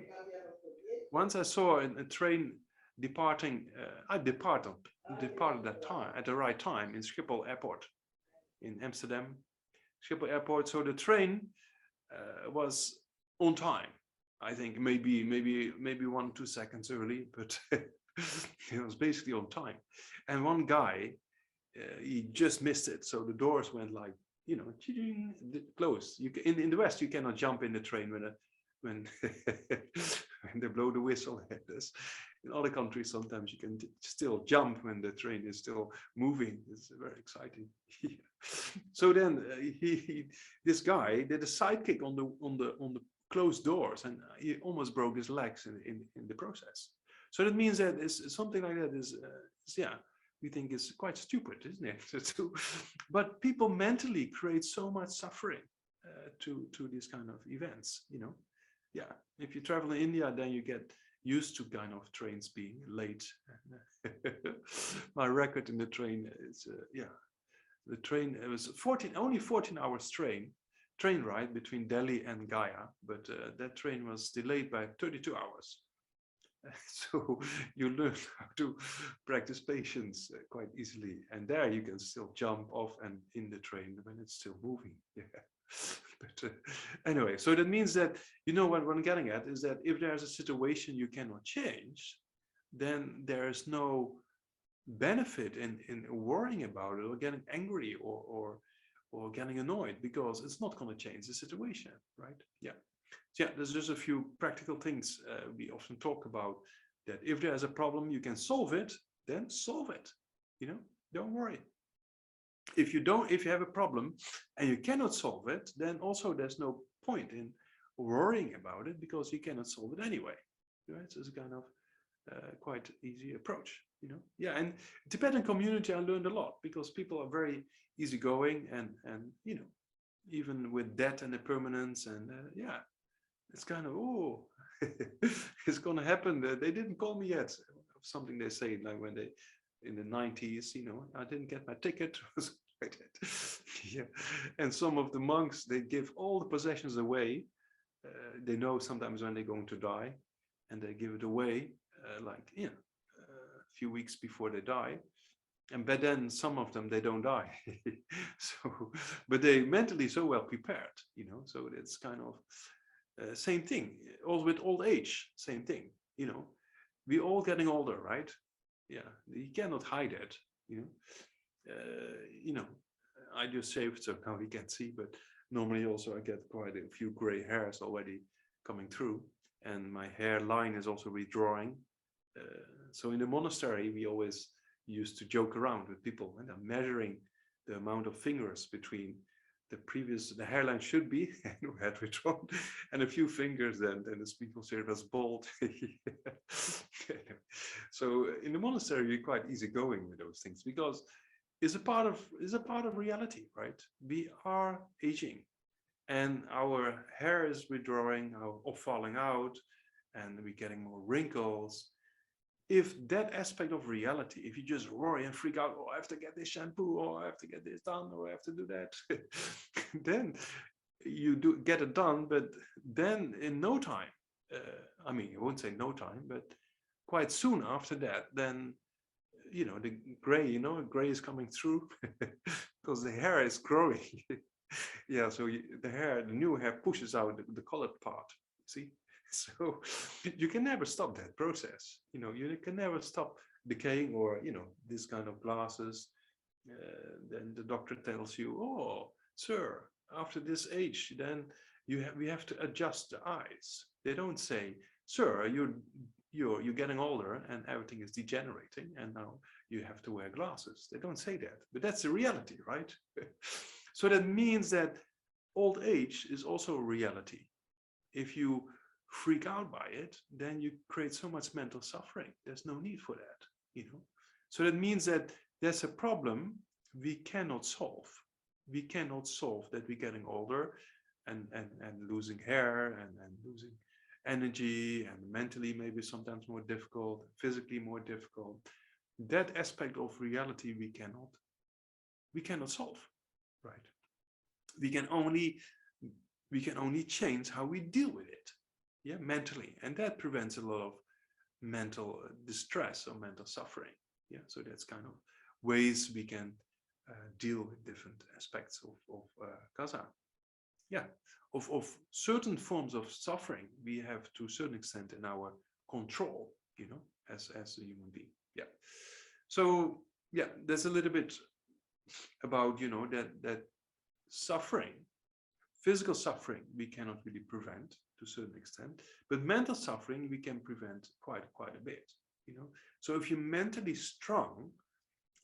Once I saw a train departing, I departed that time at the right time in Schiphol Airport in Amsterdam, Schiphol Airport. So the train was on time. I think maybe 1-2 seconds early, but it was basically on time. And one guy, he just missed it. So the doors went like, you know, closed. You can, in the West, you cannot jump in the train when when they blow the whistle at this. In other countries, sometimes you can still jump when the train is still moving. It's very exciting. So then this guy did a sidekick on the closed doors, and he almost broke his legs in the process. So that means that something like that is yeah, we think it's quite stupid, isn't it? But people mentally create so much suffering to these kind of events, you know. Yeah, if you travel in India, then you get used to kind of trains being late. My record in the train is yeah, the train, it was only 14 hours train ride between Delhi and Gaya, but that train was delayed by 32 hours. So you learn how to practice patience quite easily, and there you can still jump off and in the train when it's still moving. Yeah. But Anyway, so that means that, you know, what I'm getting at is that if there's a situation you cannot change, then there is no benefit in worrying about it or getting angry or getting annoyed, because it's not going to change the situation, right? Yeah. So yeah, there's just a few practical things we often talk about, that if there's a problem, you can solve it, then solve it. You know, don't worry. If you have a problem and you cannot solve it, then also there's no point in worrying about it, because you cannot solve it anyway. Right? So it's a kind of quite easy approach, you know. Yeah, and Tibetan community, I learned a lot, because people are very easygoing, and you know, even with death and impermanence, and yeah, it's kind of, oh, it's gonna happen. They didn't call me yet. Something they say, like when they in the 90s, you know, I didn't get my ticket. Like that. Yeah, and some of the monks, they give all the possessions away. They know sometimes when they're going to die, and they give it away, like, you know, a few weeks before they die. And but then some of them, they don't die. So, but they mentally so well prepared, you know. So it's kind of same thing. Also with old age, same thing. You know, we all getting older, right? Yeah, you cannot hide it. You know. You know, I just shaved, so now we can't see, but normally also I get quite a few gray hairs already coming through, and my hairline is also redrawing. So in the monastery, we always used to joke around with people, and I'm measuring the amount of fingers between the hairline should be, and we had redrawn, and a few fingers, then as people say it was bald. So in the monastery, we're quite easygoing with those things, because is a part of reality, right? We are aging, and our hair is withdrawing or falling out, and we're getting more wrinkles. If that aspect of reality, if you just worry and freak out, oh, I have to get this shampoo, or I have to get this done, or I have to do that, then you do get it done, but then in no time, I mean, I won't say no time, but quite soon after that, then, you know, the gray, gray is coming through because the hair is growing. Yeah, so the new hair pushes out the colored part, see? So you can never stop that process. You know, you can never stop decaying, or, you know, this kind of glasses. Then the doctor tells you, oh, sir, after this age, then we have to adjust the eyes. They don't say, sir, you're getting older and everything is degenerating, and now you have to wear glasses. They don't say that, but that's the reality, right? So that means that old age is also a reality. If you freak out by it, then you create so much mental suffering. There's no need for that, you know. So that means that there's a problem we cannot solve. We cannot solve that we're getting older and losing hair and losing energy, and mentally maybe sometimes more difficult, physically more difficult. That aspect of reality we cannot solve, right? We can only change how we deal with it, yeah, mentally, and that prevents a lot of mental distress or mental suffering. Yeah, so that's kind of ways we can deal with different aspects of kasa. Yeah, of certain forms of suffering we have to a certain extent in our control, you know, as a human being. Yeah, so yeah, there's a little bit about, you know, that suffering, physical suffering, we cannot really prevent to a certain extent, but mental suffering we can prevent quite a bit, you know. So if you're mentally strong,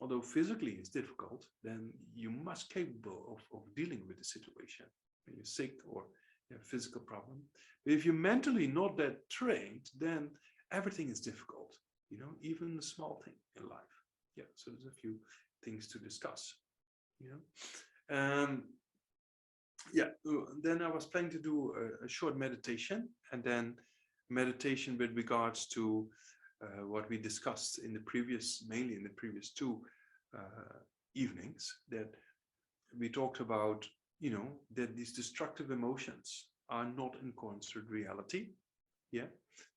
although physically it's difficult, then you're much capable of dealing with the situation when you're sick or you have a physical problem. But if you're mentally not that trained, then everything is difficult, you know, even a small thing in life. Yeah, so there's a few things to discuss, you know. Yeah, then I was planning to do a short meditation, and then meditation with regards to what we discussed in the previous, mainly in the previous two evenings, that we talked about, you know, that these destructive emotions are not in accordance with reality, yeah,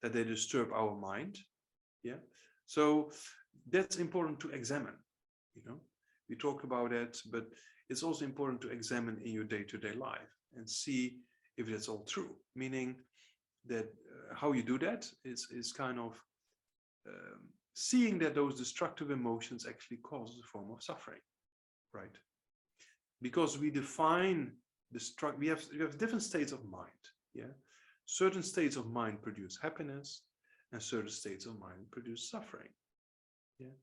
that they disturb our mind, yeah. So that's important to examine, you know. We talk about it, but it's also important to examine in your day-to-day life and see if that's all true, meaning that how you do that is kind of seeing that those destructive emotions actually cause a form of suffering, right? Because we define we have different states of mind. Yeah, certain states of mind produce happiness, and certain states of mind produce suffering. Yeah,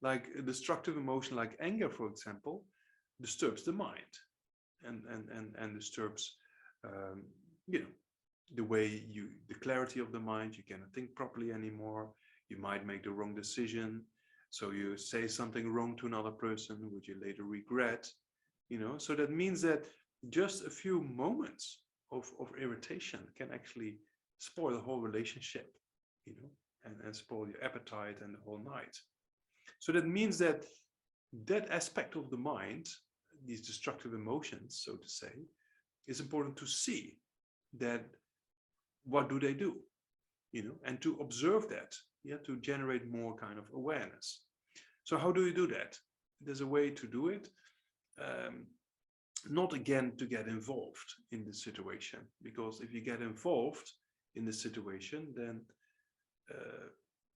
like a destructive emotion like anger, for example, disturbs the mind, and disturbs you know, the way the clarity of the mind. You cannot think properly anymore. You might make the wrong decision, so you say something wrong to another person which you later regret. So that means that just a few moments of irritation can actually spoil the whole relationship, and spoil your appetite and the whole night. So that means that aspect of the mind, these destructive emotions, so to say, is important to see that what do they do, and to observe that, to generate more kind of awareness. So how do you do that? There's a way to do it. Not again to get involved in the situation, because if you get involved in the situation, then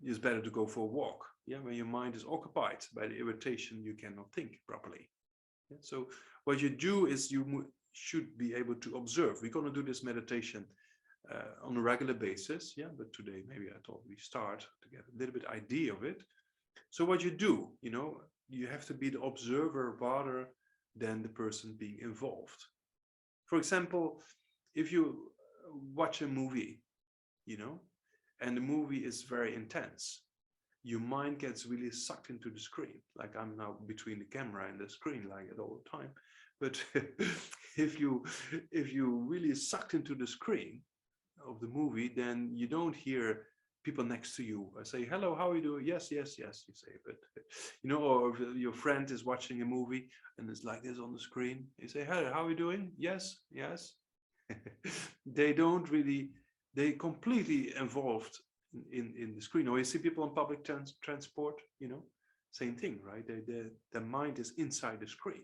it's better to go for a walk. When your mind is occupied by the irritation, you cannot think properly. So what you do is you should be able to observe. We're going to do this meditation on a regular basis, but today maybe I thought we start to get a little bit idea of it. So what you do, you have to be the observer rather than the person being involved. For example, if you watch a movie, and the movie is very intense, your mind gets really sucked into the screen. Like I'm now between the camera and the screen like it all the time. But if you really sucked into the screen of the movie, then you don't hear people next to you say, hello, how are you doing? Yes, yes, yes, you say. But, or if your friend is watching a movie and it's like this on the screen, you say, hello, how are you doing? Yes, yes. They don't really, they completely involved in the screen. Or you see people on public transport, same thing, right? Their mind is inside the screen,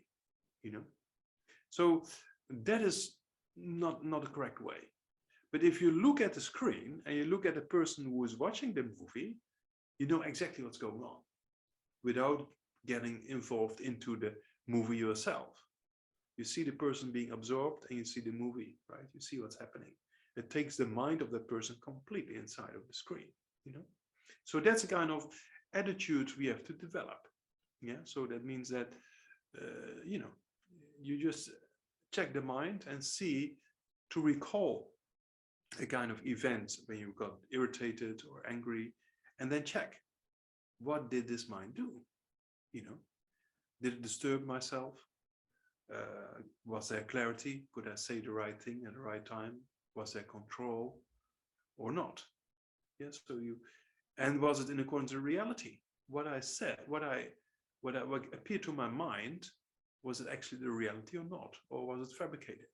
So that is not the correct way. But if you look at the screen and you look at the person who is watching the movie, you know exactly what's going on without getting involved into the movie yourself. You see the person being absorbed and you see the movie, right? You see what's happening. It takes the mind of that person completely inside of the screen, So that's a kind of attitude we have to develop. So that means that, you just check the mind and see to recall a kind of event when you got irritated or angry, and then check, what did this mind do? Did it disturb myself? Was there clarity? Could I say the right thing at the right time? Was there control or not? Yes. So and was it in accordance with reality? What I said, what appeared to my mind, was it actually the reality or not? Or was it fabricated?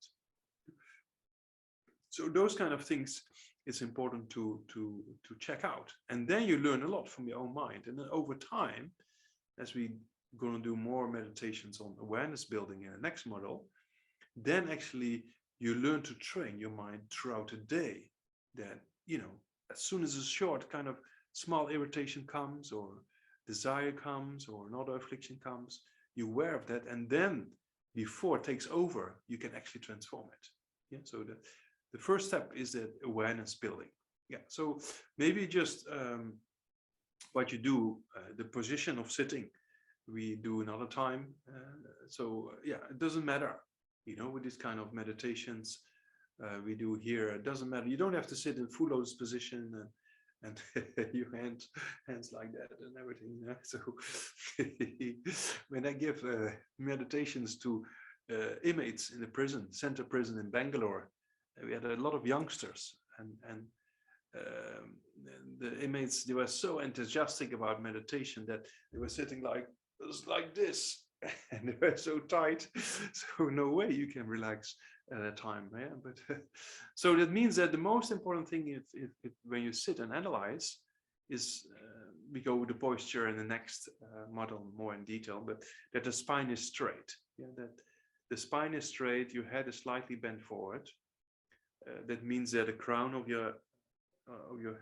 So those kind of things, it's important to check out. And then you learn a lot from your own mind. And then over time, as we're going to do more meditations on awareness building in the next model, then actually you learn to train your mind throughout the day. That, as soon as a short kind of small irritation comes, or desire comes, or another affliction comes, you're aware of that. And then before it takes over, you can actually transform it. So the first step is that awareness building. So maybe just what you do, the position of sitting, we do another time. It doesn't matter, with this kind of meditations we do here. It doesn't matter. You don't have to sit in full lotus position and your hands like that and everything. So when I give meditations to inmates in the center prison in Bangalore, we had a lot of youngsters, and the inmates, they were so enthusiastic about meditation that they were sitting like this, and they were so tight. So no way you can relax at that time. But so that means that the most important thing, if when you sit and analyze, is we go with the posture in the next model more in detail, but that the spine is straight. That the spine is straight, your head is slightly bent forward. That means that the crown of your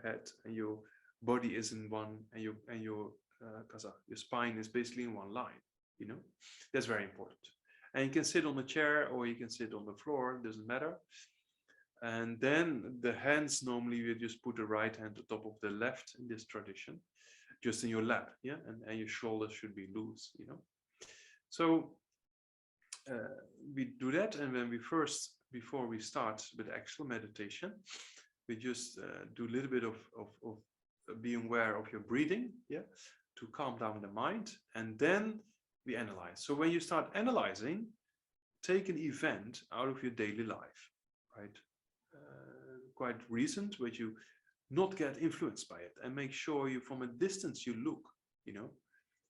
head and your body is in one, and your spine is basically in one line. You know, that's very important. And you can sit on a chair or you can sit on the floor, doesn't matter. And then the hands, normally you just put the right hand on top of the left in this tradition, just in your lap, yeah, and your shoulders should be loose, you know. So we do that, and when we first, before we start with actual meditation, we just do a little bit of being aware of your breathing, yeah, to calm down the mind, and then we analyze. So when you start analyzing, take an event out of your daily life, right? Quite recent, where you not get influenced by it, and make sure you, from a distance, you look, you know,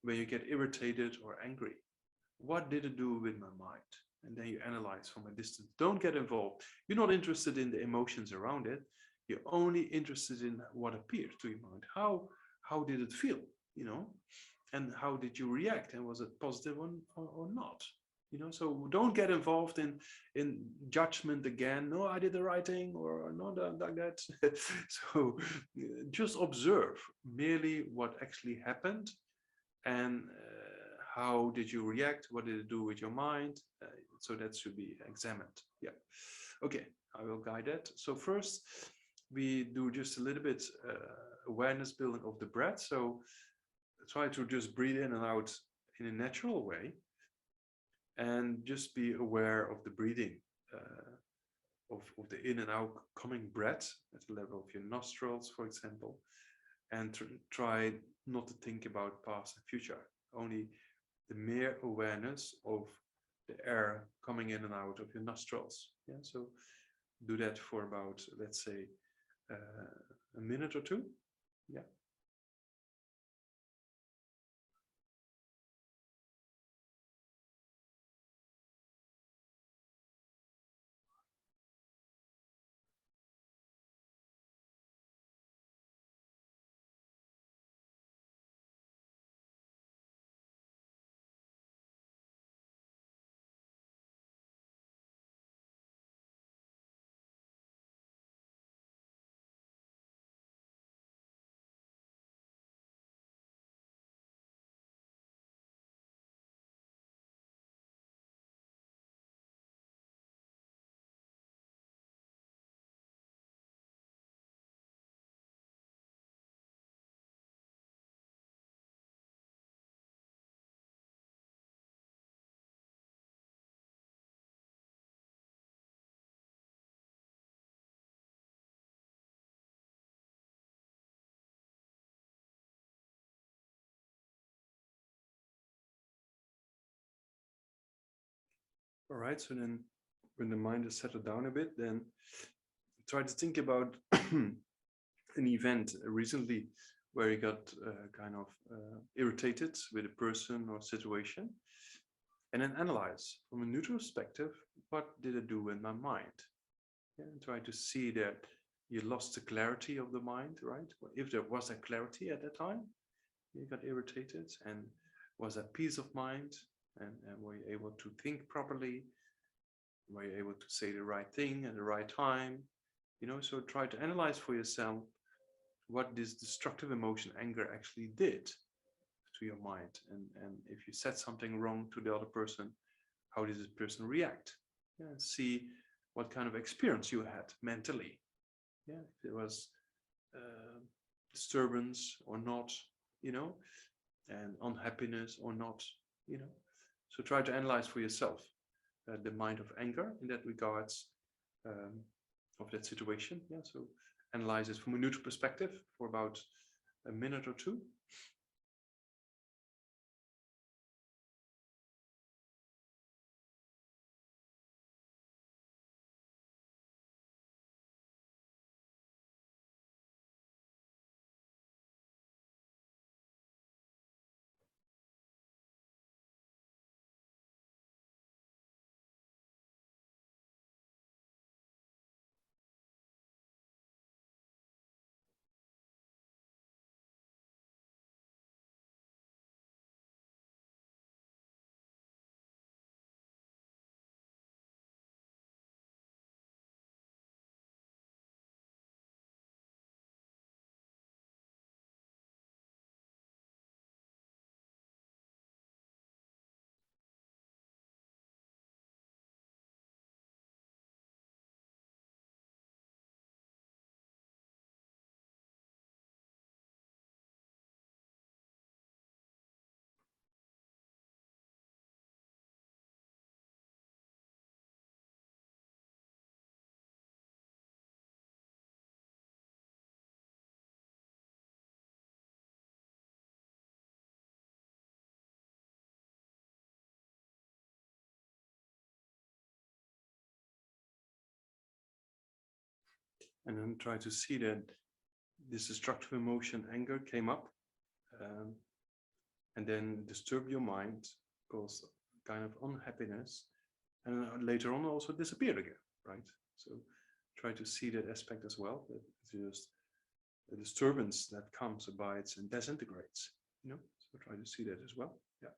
when you get irritated or angry, what did it do with my mind? And then you analyze from a distance. Don't get involved. You're not interested in the emotions around it. You're only interested in what appeared to your mind. How did it feel, you know, and how did you react, and was it positive or not? You know, so don't get involved in judgment again. No, I did the right thing, or not like that. So just observe merely what actually happened, and how did you react? What did it do with your mind? So that should be examined. Yeah. Okay, I will guide that. So first, we do just a little bit awareness building of the breath. So try to just breathe in and out in a natural way, and just be aware of the breathing, of the in and out coming breath at the level of your nostrils, for example, and try not to think about past and future, only the mere awareness of the air coming in and out of your nostrils. Yeah, so do that for about, let's say, a minute or two. Yeah. All right, so then when the mind is settled down a bit, then try to think about an event recently where you got kind of irritated with a person or situation, and then analyze from a neutral perspective, what did it do in my mind? Yeah, and try to see that you lost the clarity of the mind, right? If there was a clarity at that time, you got irritated, and was that peace of mind, and were you able to think properly? Were you able to say the right thing at the right time? You know, so try to analyze for yourself what this destructive emotion, anger, actually did to your mind. And if you said something wrong to the other person, how did this person react? Yeah, see what kind of experience you had mentally. Yeah, if there was disturbance or not, you know, and unhappiness or not, you know. So try to analyze for yourself the mind of anger in that regards, of that situation. Yeah, so analyze it from a neutral perspective for about a minute or two. and then try to see that this destructive emotion, anger, came up, and then disturb your mind, cause kind of unhappiness, and later on also disappeared again, right? So try to see that aspect as well, that it's just a disturbance that comes, abides, and disintegrates, you know? So try to see that as well, yeah.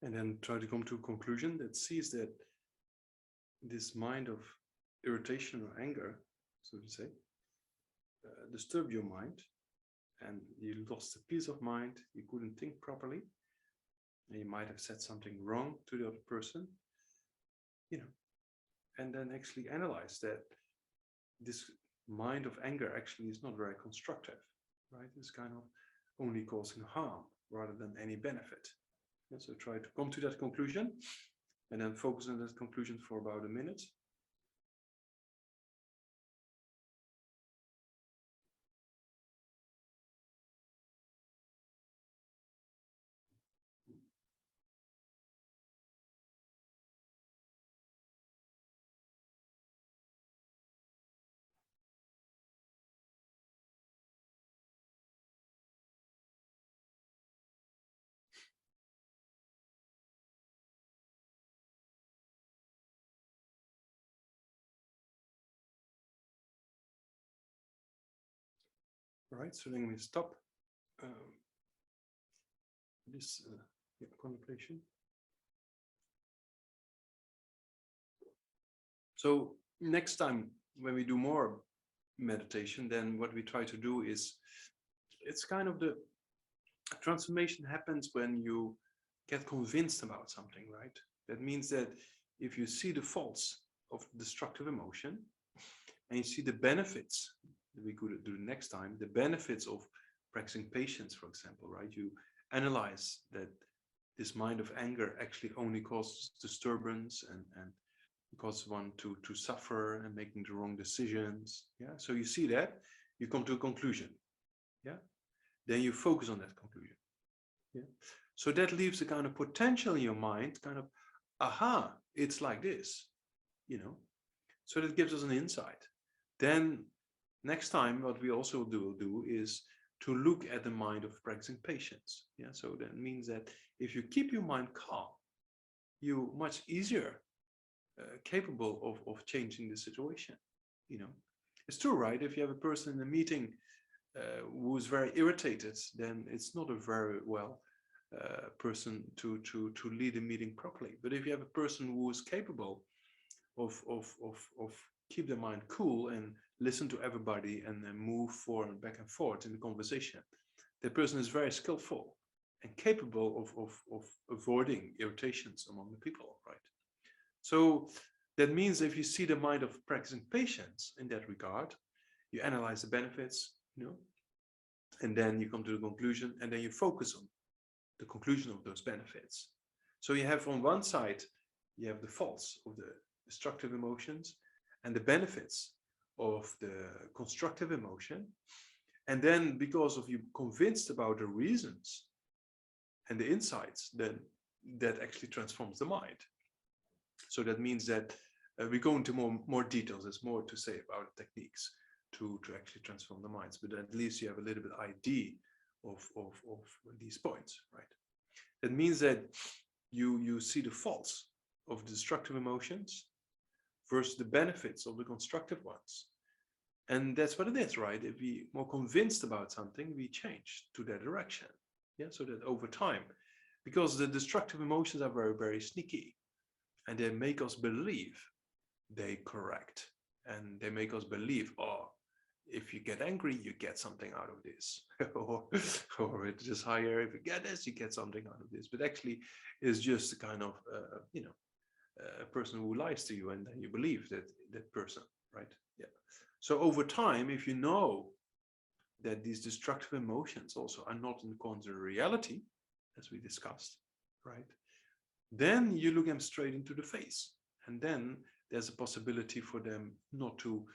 And then try to come to a conclusion that sees that this mind of irritation or anger, so to say, disturbed your mind, and you lost a peace of mind, you couldn't think properly, and you might have said something wrong to the other person, you know, and then actually analyze that this mind of anger actually is not very constructive, right? It's kind of only causing harm rather than any benefit. And so try to come to that conclusion and then focus on that conclusion for about a minute. All right, so then we stop this contemplation. So next time when we do more meditation, then what we try to do is, it's kind of the transformation happens when you get convinced about something, right? That means that if you see the faults of destructive emotion and you see the benefits, we could do next time, the benefits of practicing patience, for example, right? You analyze that this mind of anger actually only causes disturbance and causes one to suffer and making the wrong decisions. Yeah, so you see that, you come to a conclusion. Yeah, then you focus on that conclusion. Yeah, so that leaves a kind of potential in your mind, kind of, aha, it's like this, you know. So that gives us an insight. Then next time, what we also will do is to look at the mind of practicing patience. Yeah, so that means that if you keep your mind calm, you're much easier capable of changing the situation. You know, it's true, right? If you have a person in a meeting who is very irritated, then it's not a very well person to lead a meeting properly. But if you have a person who is capable of keep their mind cool and listen to everybody and then move forward, back and forth in the conversation, that person is very skillful and capable of avoiding irritations among the people, right? So that means if you see the mind of practicing patience in that regard, you analyze the benefits, you know, and then you come to the conclusion, and then you focus on the conclusion of those benefits. So you have on one side, you have the faults of the destructive emotions and the benefits of the constructive emotion. And then because of you convinced about the reasons and the insights, then that actually transforms the mind. So that means that we go into more details. There's more to say about techniques to actually transform the minds, but at least you have a little bit idea of these points, right? That means that you see the faults of destructive emotions versus the benefits of the constructive ones. And that's what it is, right? If we're more convinced about something, we change to that direction. Yeah, so that over time, because the destructive emotions are very, very sneaky. and they make us believe they correct, and they make us believe, oh, if you get angry, you get something out of this, or it is higher. If you get this, you get something out of this. But actually, it's just a kind of a person who lies to you, and then you believe that person, right? Yeah. So over time, if you know that these destructive emotions also are not in contrary reality, as we discussed, right? Then you look them straight into the face, and then there's a possibility for them not to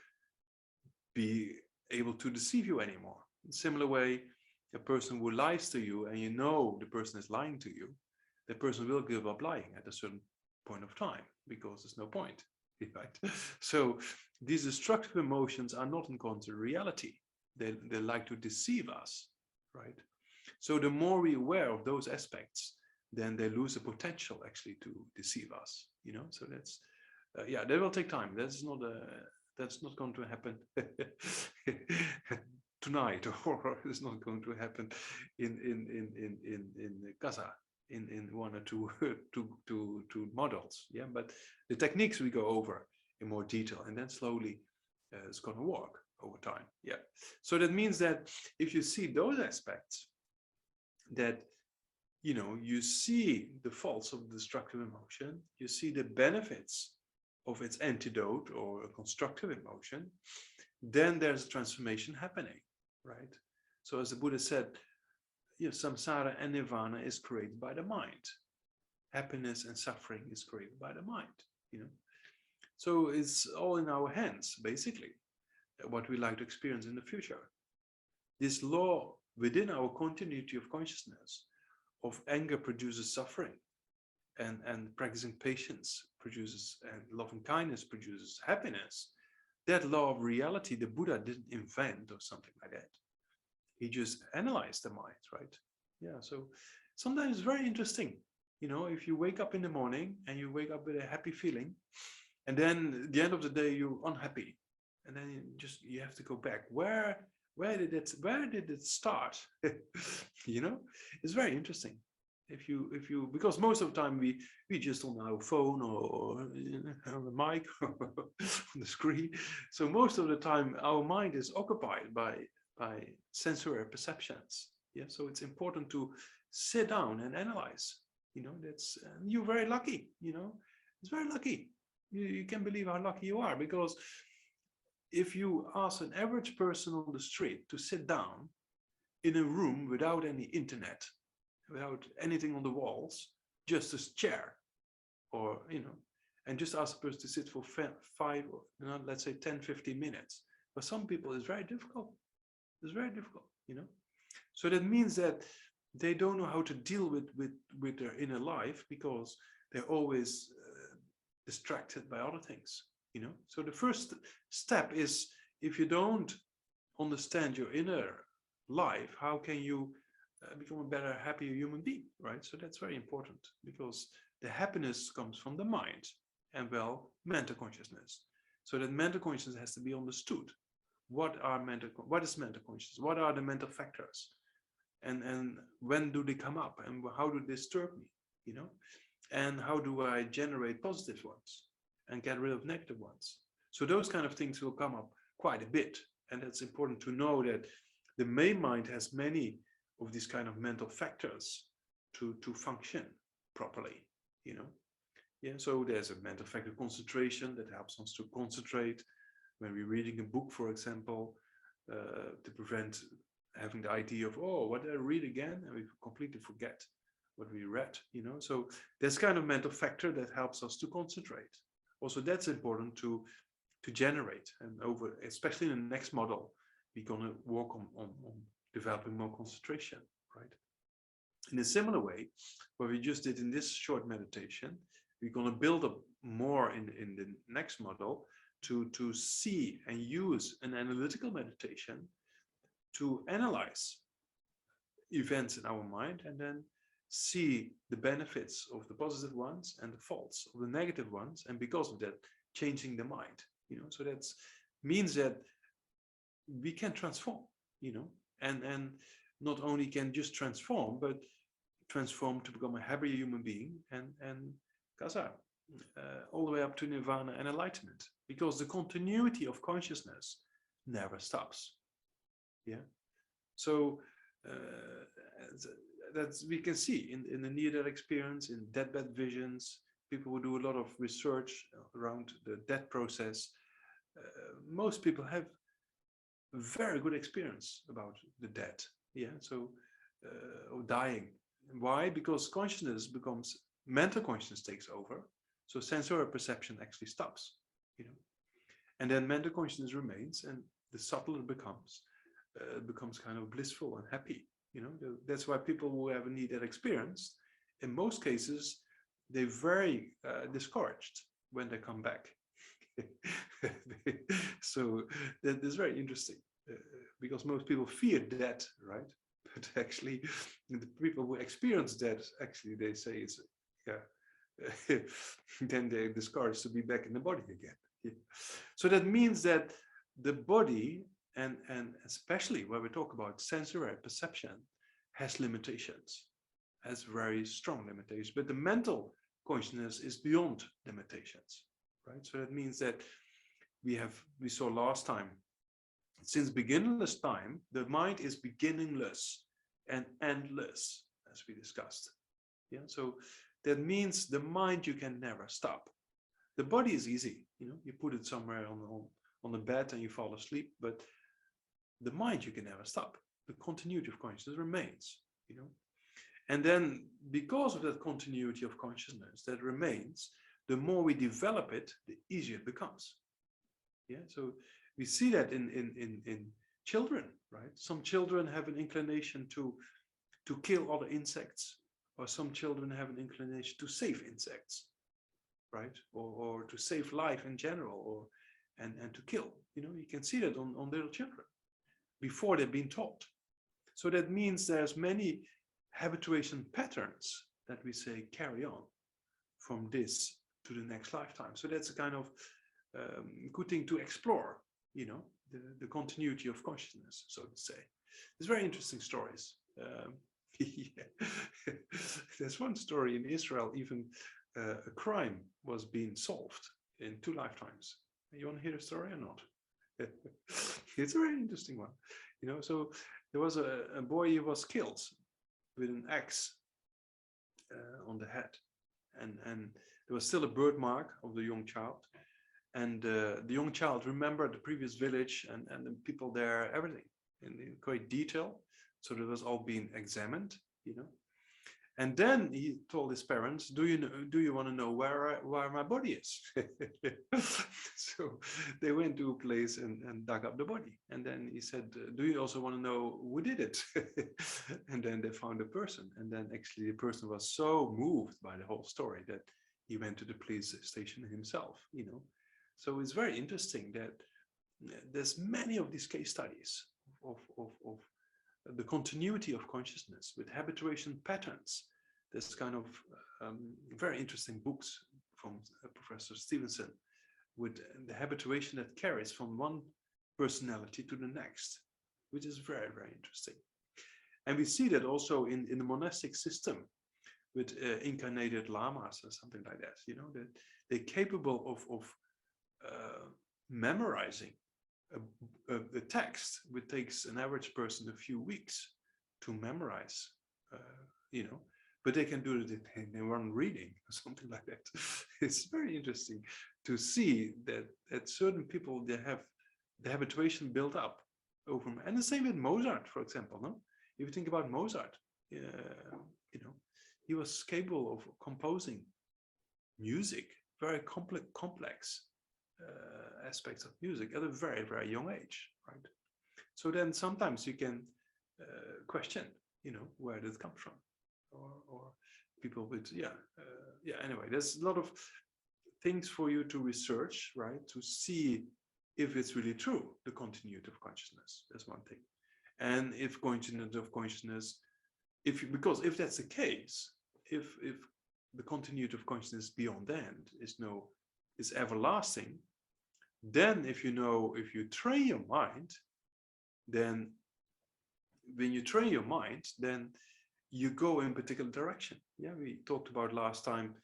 be able to deceive you anymore. In a similar way, a person who lies to you and you know the person is lying to you, the person will give up lying at a certain point of time, because there's no point, right? So these destructive emotions are not in contrary reality. They like to deceive us, right? So the more we're aware of those aspects, then they lose the potential actually to deceive us, you know. So that's yeah, that will take time. That's not going to happen tonight, or it's not going to happen in Gaza in one or two models. Yeah, but the techniques we go over in more detail, and then slowly it's going to work over time. Yeah. So that means that if you see those aspects, that you see the faults of the destructive emotion, you see the benefits of its antidote or a constructive emotion, then there's a transformation happening, right? So as the Buddha said, samsara and nirvana is created by the mind. Happiness and suffering is created by the mind, So it's all in our hands, basically, what we like to experience in the future. This law within our continuity of consciousness of anger produces suffering, and practicing patience produces, and loving kindness produces happiness. That law of reality, the Buddha didn't invent or something like that. He just analyzed the mind, right? Yeah, so sometimes it's very interesting, if you wake up in the morning and you wake up with a happy feeling, and then at the end of the day you're unhappy, and then you have to go back. Where did it start? It's very interesting. If you because most of the time we just on our phone or on the mic or on the screen. So most of the time our mind is occupied by sensory perceptions. Yeah, so it's important to sit down and analyze. That's you're very lucky. It's very lucky. You can't believe how lucky you are, because if you ask an average person on the street to sit down in a room without any internet, without anything on the walls, just a chair, or and just ask a person to sit for 5 or let's say 10-15 minutes. For some people it's very difficult. It's very difficult. So that means that they don't know how to deal with their inner life, because they're always distracted by other things. So the first step is, if you don't understand your inner life, how can you become a better, happier human being, right? So that's very important, because the happiness comes from the mind and mental consciousness. So that mental consciousness has to be understood. What is mental consciousness? What are the mental factors? And when do they come up, and how do they disturb me? And how do I generate positive ones and get rid of negative ones? So those kind of things will come up quite a bit. And it's important to know that the main mind has many of these kind of mental factors to function properly, Yeah, so there's a mental factor concentration that helps us to concentrate when we're reading a book, for example, to prevent having the idea of, oh, what did I read again? And we completely forget what we read, So there's kind of mental factor that helps us to concentrate. Also, that's important to generate, and especially in the next model, we're going to work on developing more concentration, right? In a similar way, what we just did in this short meditation, we're going to build up more in the next model to see and use an analytical meditation to analyze events in our mind, and then see the benefits of the positive ones and the faults of the negative ones, and because of that, changing the mind. So that means that we can transform, and not only can just transform, but transform to become a happier human being, and Gaza, all the way up to nirvana and enlightenment, because the continuity of consciousness never stops. Yeah. So that's we can see in the near-death experience, in deathbed visions, people who do a lot of research around the death process. Most people have very good experience about the dead. Yeah. So or dying. Why? Because consciousness becomes, mental consciousness takes over. So sensorial perception actually stops, you know, and then mental consciousness remains, and the subtler becomes kind of blissful and happy. You know, that's why people who have a near-death experience, in most cases, they're very discouraged when they come back. So that is very interesting, because most people fear death, right? But actually, the people who experience that, actually, they say it's, yeah, then they're discouraged to be back in the body again. Yeah. So that means that the body, and especially when we talk about sensory perception, has limitations, has very strong limitations, but the mental consciousness is beyond limitations, right? So that means that we saw last time, since beginningless time, the mind is beginningless and endless, as we discussed. Yeah, so that means the mind you can never stop. The body is easy, you know, you put it somewhere on the bed and you fall asleep, but the mind you can never stop. The continuity of consciousness remains, you know. And then because of that continuity of consciousness that remains, the more we develop it, the easier it becomes. Yeah, so we see that in children, right? Some children have an inclination to kill other insects, or some children have an inclination to save insects, right? Or to save life in general, or and to kill. You know, you can see that on little children before they've been taught. So that means there's many habituation patterns that we say carry on from this to the next lifetime. So that's a kind of good thing to explore, you know, the continuity of consciousness, so to say. There's very interesting stories. Yeah. There's one story in Israel, even a crime was being solved in 2 lifetimes. You want to hear the story or not? It's a very interesting one, you know. So there was a boy who was killed with an axe on the head, and there was still a birthmark of the young child. And the young child remembered the previous village and the people there, everything in great detail. So that was all being examined, you know. And then he told his parents, do you want to know where my body is? So they went to a place and dug up the body. And then he said, do you also want to know who did it? And then they found a person. And then actually the person was so moved by the whole story that he went to the police station himself, you know. So it's very interesting that there's many of these case studies of the continuity of consciousness with habituation patterns. There's kind of very interesting books from Professor Stevenson with the habituation that carries from one personality to the next, which is very, very interesting. And we see that also in the monastic system with incarnated lamas or something like that, you know, that they're capable of memorizing a text, which takes an average person a few weeks to memorize, you know, but they can do it in one reading or something like that. It's very interesting to see that certain people, they have the habituation built up over, and the same with Mozart, for example. No, if you think about Mozart, you know, he was capable of composing music, very complex aspects of music at a very, very young age, right? So then sometimes you can question, you know, where did it come from, or people with, anyway, there's a lot of things for you to research, right, to see if it's really true, the continuity of consciousness. That's one thing. And if continuity of consciousness, because if that's the case, if the continuity of consciousness beyond the end is everlasting, then if you train your mind, then when you train your mind, then you go in a particular direction. Yeah, we talked about last time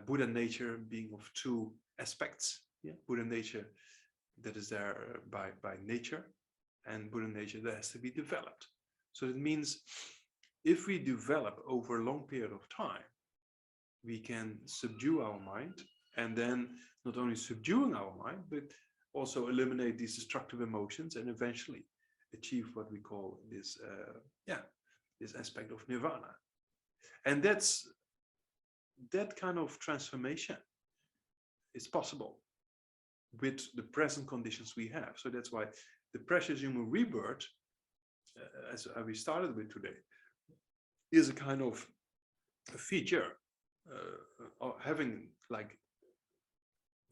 Buddha nature being of two aspects. Yeah, Buddha nature that is there by nature, and Buddha nature that has to be developed. So it means if we develop over a long period of time, we can subdue our mind, and then not only subduing our mind, but also eliminate these destructive emotions, and eventually achieve what we call this, this aspect of nirvana. And that kind of transformation is possible with the present conditions we have. So that's why the precious human rebirth, as we started with today, is a kind of a feature of having like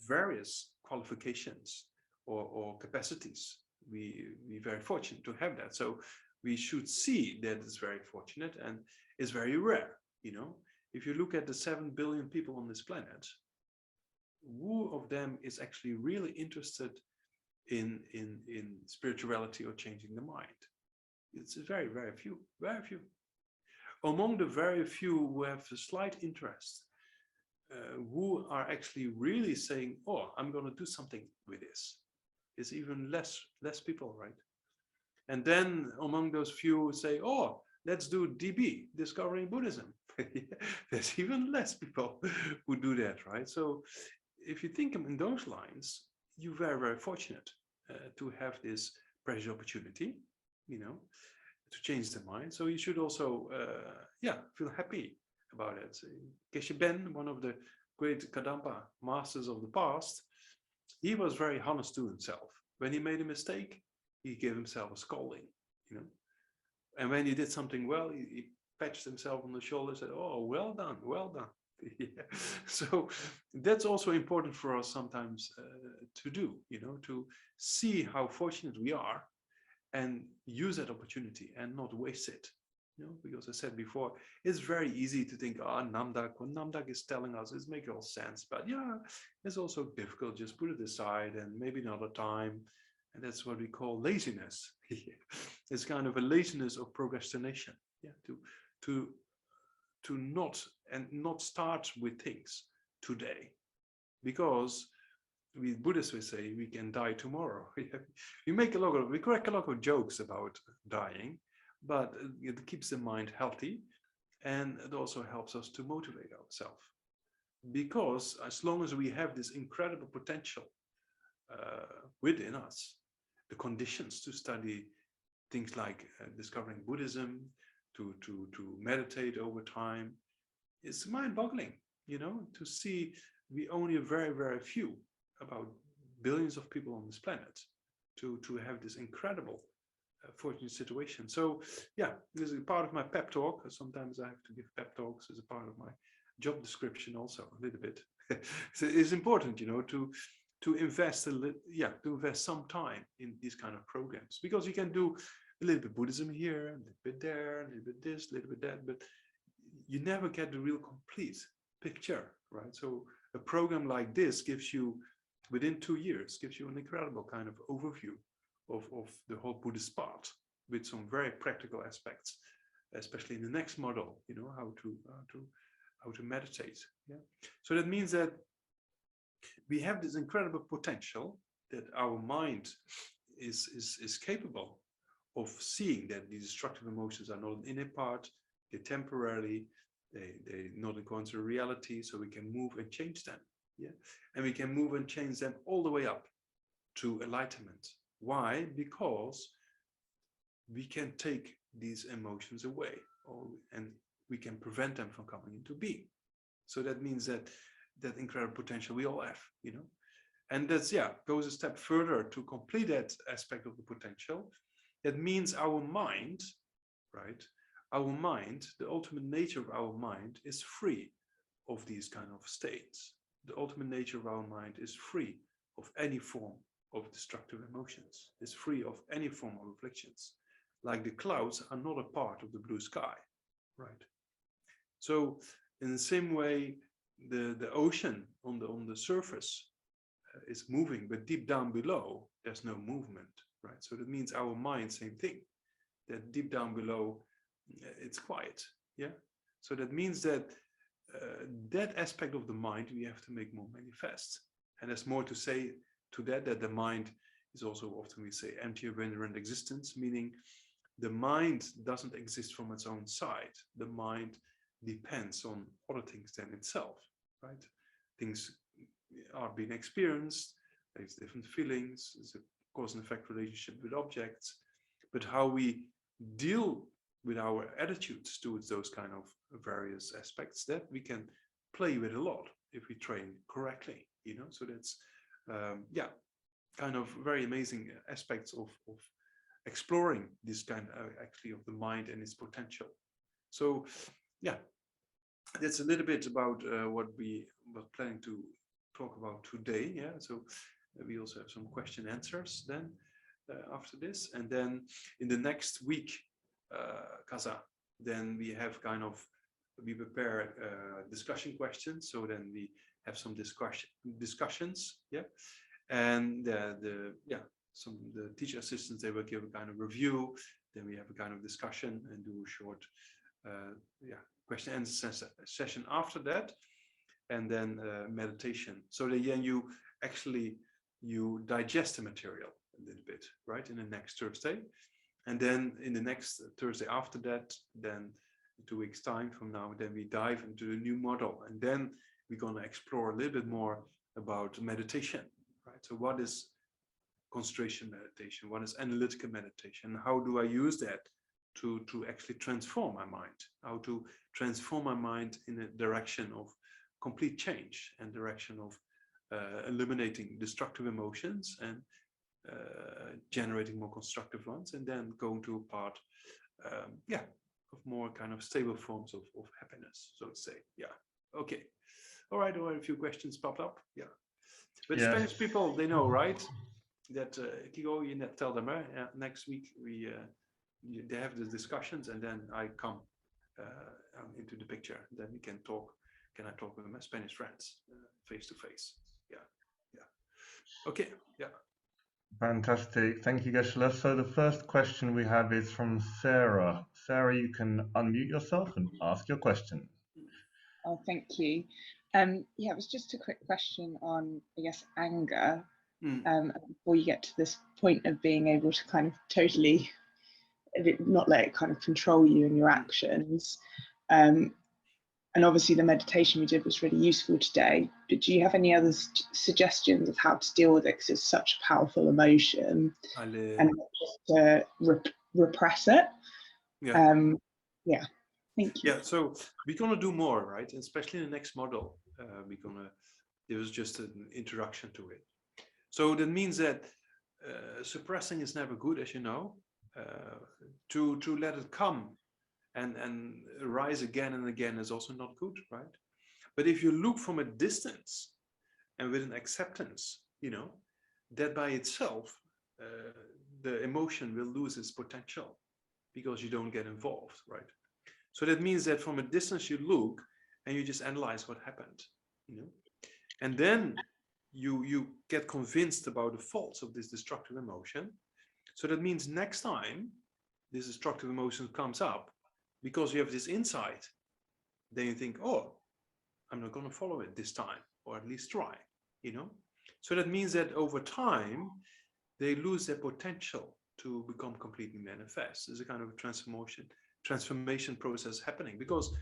various qualifications or capacities. We're very fortunate to have that. So we should see that it's very fortunate and it's very rare. You know, if you look at the 7 billion people on this planet, who of them is actually really interested in spirituality or changing the mind? It's very, very few, very few. Among the very few who have a slight interest, who are actually really saying, oh, I'm going to do something with this, is even less people, right? And then among those few who say, oh, let's do DB, Discovering Buddhism. There's even less people who do that, right? So if you think in those lines, you're very, very fortunate to have this precious opportunity, you know, to change the mind. So you should also, feel happy about it. Geshe Ben, one of the great Kadampa masters of the past, he was very honest to himself. When he made a mistake, he gave himself a scolding, you know. And when he did something well, he patched himself on the shoulder and said, oh, well done, well done. Yeah. So that's also important for us sometimes to do, you know, to see how fortunate we are and use that opportunity and not waste it, you know, because I said before, it's very easy to think, oh, Namdak, what Namdak is telling us is making all sense, but yeah, it's also difficult, just put it aside and maybe another time. And that's what we call laziness. It's kind of a laziness of procrastination, yeah, to not start with things today, because we Buddhists will say we can die tomorrow. We crack a lot of jokes about dying, but it keeps the mind healthy, and it also helps us to motivate ourselves, because as long as we have this incredible potential within us, the conditions to study things like discovering Buddhism, to meditate over time, it's mind-boggling, you know, to see we only a very, very few, about billions of people on this planet, to have this incredible fortunate situation. So yeah, this is a part of my pep talk. Sometimes I have to give pep talks as a part of my job description also, a little bit. So it's important, you know, to invest to invest some time in these kind of programs, because you can do a little bit Buddhism here, a little bit there, a little bit this, a little bit that, but you never get the real complete picture, right? So a program like this gives you, within 2 years, gives you an incredible kind of overview of the whole Buddhist path, with some very practical aspects, especially in the next model, you know, how to meditate. Yeah. So that means that we have this incredible potential, that our mind is capable of seeing that these destructive emotions are not an inner part, they're temporary, they're not according to reality, so we can move and change them. Yeah, and we can move and change them all the way up to enlightenment. Why? Because we can take these emotions away, and we can prevent them from coming into being. So that means that incredible potential we all have, you know, and that's, yeah, goes a step further to complete that aspect of the potential. That means our mind, right? Our mind, the ultimate nature of our mind, is free of these kind of states. The ultimate nature of our mind is free of any form of destructive emotions. It's free of any form of afflictions. Like the clouds are not a part of the blue sky, right? So in the same way, the ocean on the surface is moving, but deep down below, there's no movement, right? So that means our mind, same thing, that deep down below, it's quiet, yeah? So that means that that aspect of the mind we have to make more manifest. And there's more to say to that, that the mind is also often we say empty-renderant existence, meaning the mind doesn't exist from its own side. The mind depends on other things than itself, right? Things are being experienced, there's different feelings, there's a cause and effect relationship with objects, but how we deal with our attitudes towards those kind of various aspects, that we can play with a lot if we train correctly, you know. So that's yeah, kind of very amazing aspects of exploring this kind actually of the mind and its potential. So yeah, that's a little bit about what we were planning to talk about today. Yeah, so we also have some question answers then after this, and then in the next week, Kaza, then we have kind of, we prepare discussion questions, so then we have some discussions, yeah, and the teacher assistants, they will give a kind of review, then we have a kind of discussion and do a short question and answer session after that, and then meditation, so that then you digest the material a little bit, right, in the next Thursday. And then in the next Thursday after that, then 2 weeks time from now, then we dive into the new model, and then we're going to explore a little bit more about meditation, right? So what is concentration meditation? What is analytical meditation? How do I use that to actually transform my mind? How to transform my mind in a direction of complete change and direction of eliminating destructive emotions and generating more constructive ones, and then going to a part of more kind of stable forms of happiness, so to say. Yeah, okay, all right, a few questions popped up. Yeah, but yes. Spanish people, they know, right, that Kigo, you tell them next week they have the discussions, and then I come into the picture, then we can talk. Can I talk with my Spanish friends face to face? Yeah, okay, yeah. Fantastic. Thank you, Geshe. So the first question we have is from Sarah. Sarah, you can unmute yourself and ask your question. Oh, thank you. Yeah, it was just a quick question on, I guess, anger. Before you get to this point of being able to kind of totally not let it kind of control you and your actions. And obviously the meditation we did was really useful today, but do you have any other suggestions of how to deal with it, because it's such a powerful emotion and not just to repress it? Yeah, thank you. Yeah, so we're gonna do more, right? Especially in the next model, it was just an introduction to it. So that means that suppressing is never good, as you know. To let it come and rise again and again is also not good, right? But if you look from a distance and with an acceptance, you know, that by itself, the emotion will lose its potential because you don't get involved, right? So that means that from a distance you look and you just analyze what happened, you know, and then you get convinced about the faults of this destructive emotion. So that means next time this destructive emotion comes up, because you have this insight, then you think, oh, I'm not going to follow it this time, or at least try, you know. So that means that over time they lose their potential to become completely manifest. There's a kind of transformation process happening, because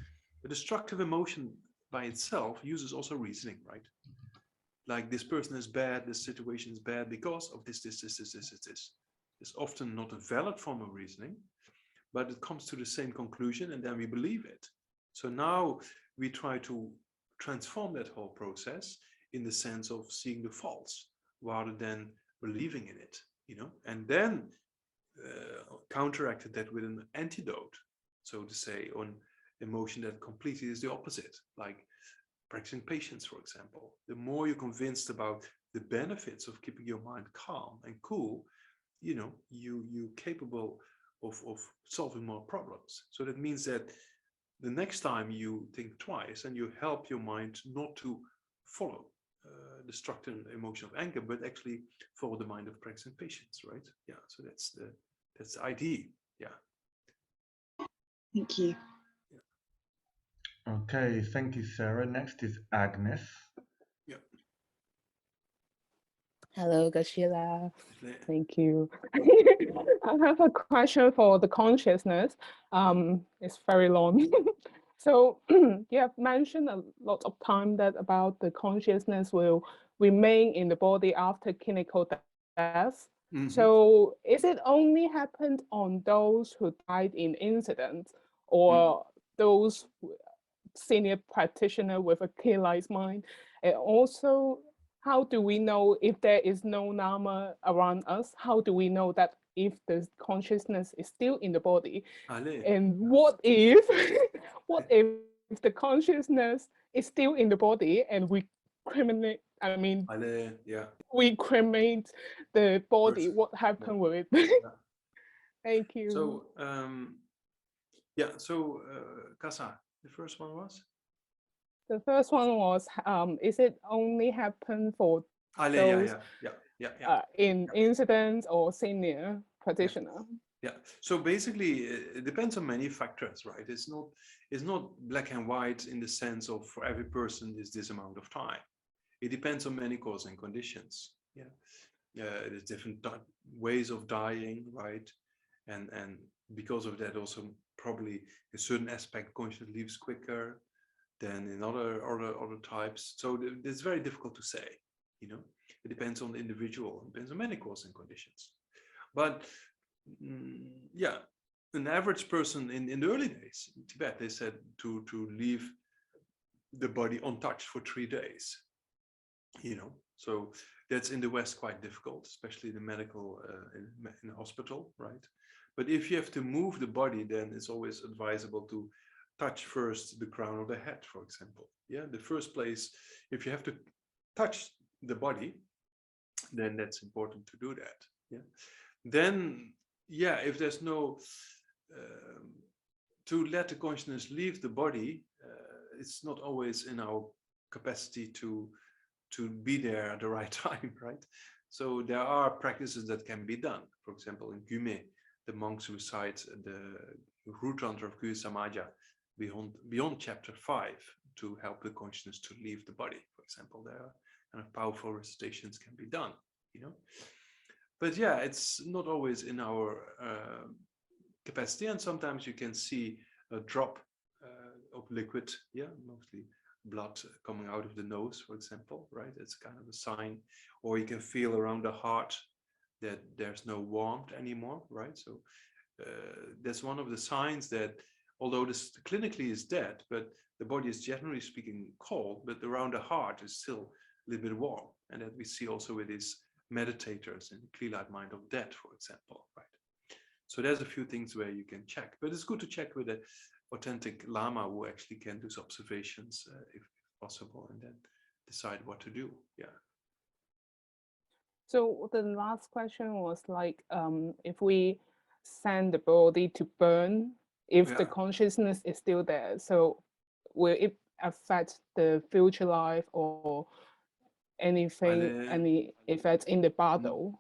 the destructive emotion by itself uses also reasoning, right? Like, this person is bad, this situation is bad because of this. It's often not a valid form of reasoning, but it comes to the same conclusion, and then we believe it. So now we try to transform that whole process in the sense of seeing the faults rather than believing in it, you know, and then counteracted that with an antidote, so to say, on emotion that completely is the opposite, like practicing patience, for example. The more you're convinced about the benefits of keeping your mind calm and cool, you know, you're capable of solving more problems. So that means that the next time you think twice and you help your mind not to follow destructive emotion of anger, but actually follow the mind of practicing patience, right? Yeah, so that's the idea. Yeah. Thank you. Okay, thank you, Sarah. Next is Agnes. Yeah. Hello, Geshe. Thank you. I have a question for the consciousness. It's very long. So you have mentioned a lot of time that about the consciousness will remain in the body after clinical death. So is it only happened on those who died in incidents, or those senior practitioner with a clear light mind? And also, how do we know if there is no Nama around us? How do we know that if the consciousness is still in the body? And what if, what if the consciousness is still in the body and we cremate, we cremate the body, what happened with it? Thank you. So, so Kasa, the first one was? The first one was, is it only happen for those in incidents or senior practitioner? Yeah. So basically, it depends on many factors, right? It's not black and white in the sense of for every person is this amount of time. It depends on many causes and conditions. Yeah. There's different ways of dying, right? And because of that, also probably a certain aspect consciousness leaves quicker than in other types. So it's very difficult to say, you know. It depends on the individual, it depends on many causes and conditions. But yeah, an average person in the early days in Tibet, they said to leave the body untouched for 3 days, you know. So that's in the West quite difficult, especially the medical in the hospital, right? But if you have to move the body, then it's always advisable to touch first the crown of the head, for example. Yeah, the first place, if you have to touch the body, then that's important to do that. Yeah. Then, yeah, if there's no to let the consciousness leave the body, it's not always in our capacity to be there at the right time, right? So there are practices that can be done. For example, in Gyume, the monks who recite the root mantra of Gyume Samaja beyond chapter 5 to help the consciousness to leave the body, for example, there are kind of powerful recitations can be done, you know. But yeah, it's not always in our capacity, and sometimes you can see a drop of liquid, yeah, mostly blood coming out of the nose, for example, right? It's kind of a sign. Or you can feel around the heart that there's no warmth anymore, right? So that's one of the signs that although this clinically is dead, but the body is generally speaking cold, but around the heart is still a little bit warm. And that we see also with these meditators in the clear light mind of death, for example, right? So there's a few things where you can check, but it's good to check with an authentic Lama who actually can do observations if possible, and then decide what to do. Yeah. So the last question was like, if we send the body to burn, if the consciousness is still there, so will it affect the future life or anything, any effects in the battle?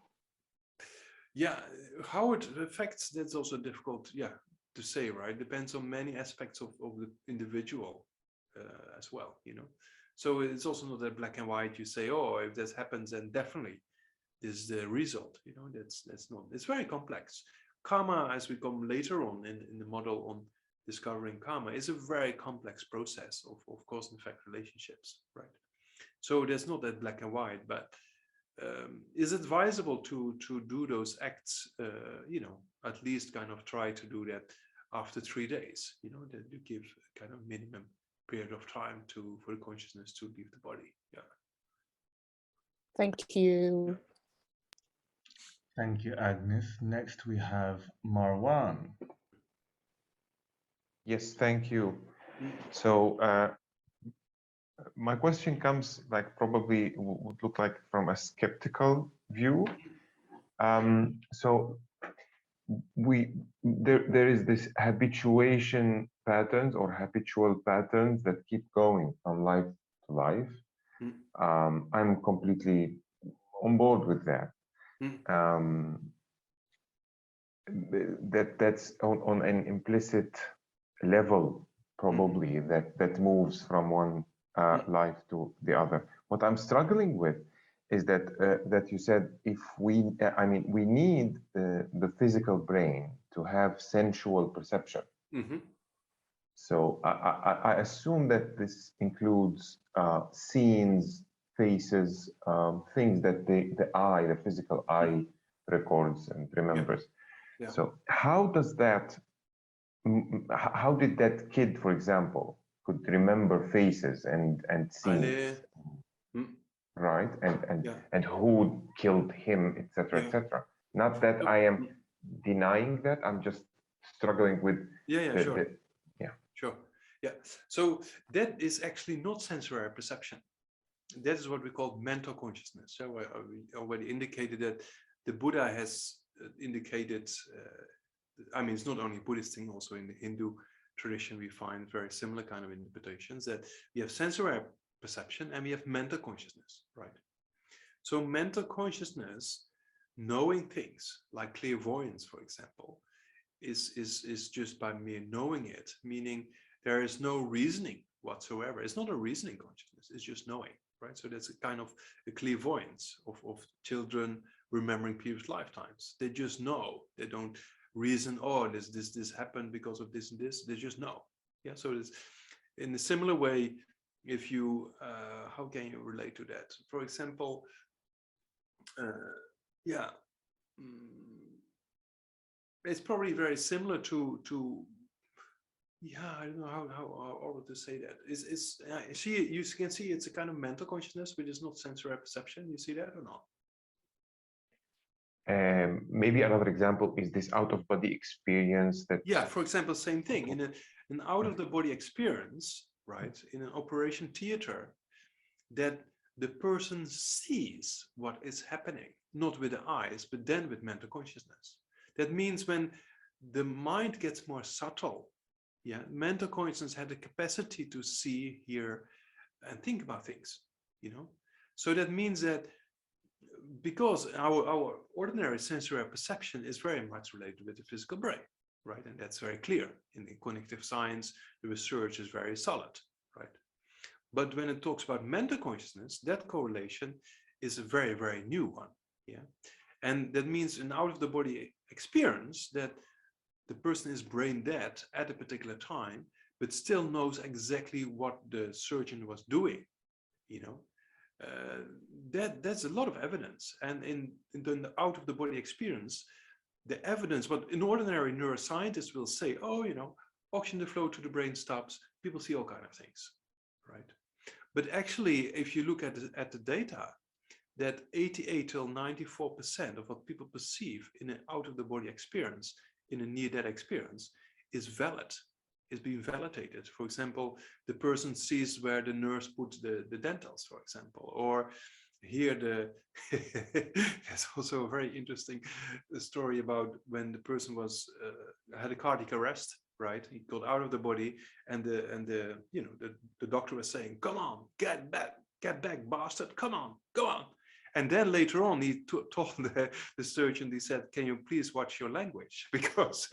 Yeah, how it affects, that's also difficult, yeah, to say, right? Depends on many aspects of the individual as well, you know. So it's also not that black and white, you say, oh, if this happens, then definitely this is the result, you know. That's not, it's very complex. Karma, as we come later on in the model on discovering karma, is a very complex process of cause and effect relationships, right? So there's not that black and white, but is it advisable to do those acts, you know, at least kind of try to do that after 3 days, you know, that you give a kind of minimum period of time for the consciousness to leave the body. Yeah. Thank you. Thank you, Agnes. Next we have Marwan. Yes, thank you. So my question comes like probably would look like from a skeptical view. So there is this habituation patterns or habitual patterns that keep going from life to life. I'm completely on board with that. That's on an implicit level probably, that moves from one life to the other. What I'm struggling with is that that you said, if we, I mean, we need the physical brain to have sensual perception. So I assume that this includes scenes, faces, things that the physical eye records and remembers. So how does that, how did that kid, for example, could remember faces and scenes, right? And who killed him, etc., etc. Not that I am denying that, I'm just struggling with Sure. Yeah. So that is actually not sensory perception. That is what we call mental consciousness. So I already indicated that the Buddha has indicated, I mean, it's not only a Buddhist thing, also in the Hindu tradition, we find very similar kind of interpretations, that we have sensory perception and we have mental consciousness, right? So mental consciousness, knowing things like clairvoyance, for example, is just by mere knowing it, meaning there is no reasoning whatsoever. It's not a reasoning consciousness, it's just knowing, right? So that's a kind of a clairvoyance of children remembering previous lifetimes. They just know. They don't reason, oh, this happened because of this and this. They just know. Yeah, so it's in a similar way. If you how can you relate to that? For example, it's probably very similar to I don't know how to say that. You can see it's a kind of mental consciousness, which is not sensory perception. You see that or not? Maybe another example is this out-of-body experience that. Yeah, for example, same thing in an out-of-the-body experience, right? In an operation theater, that the person sees what is happening, not with the eyes, but then with mental consciousness. That means when the mind gets more subtle, mental consciousness had the capacity to see, hear, and think about things, So that means that because our ordinary sensory perception is very much related with the physical brain, right? And that's very clear. In the cognitive science, the research is very solid, right? But when it talks about mental consciousness, that correlation is a very, very new one, And that means an out-of-the-body experience that the person is brain dead at a particular time, but still knows exactly what the surgeon was doing, that's a lot of evidence. And in the out-of-the-body experience, the evidence, what an ordinary neuroscientist will say, oh, oxygen flow to the brain stops, people see all kinds of things, right? But actually, if you look at the data, that 88 till 94% of what people perceive in an out-of-the-body experience, in a near-death experience, is valid, is being validated. For example, the person sees where the nurse puts the dentals, for example, or here there's also a very interesting story about when the person had a cardiac arrest, right? He got out of the body, and the doctor was saying, "Come on, get back, bastard! Come on, go on." And then later on, he told the surgeon, he said, "Can you please watch your language, because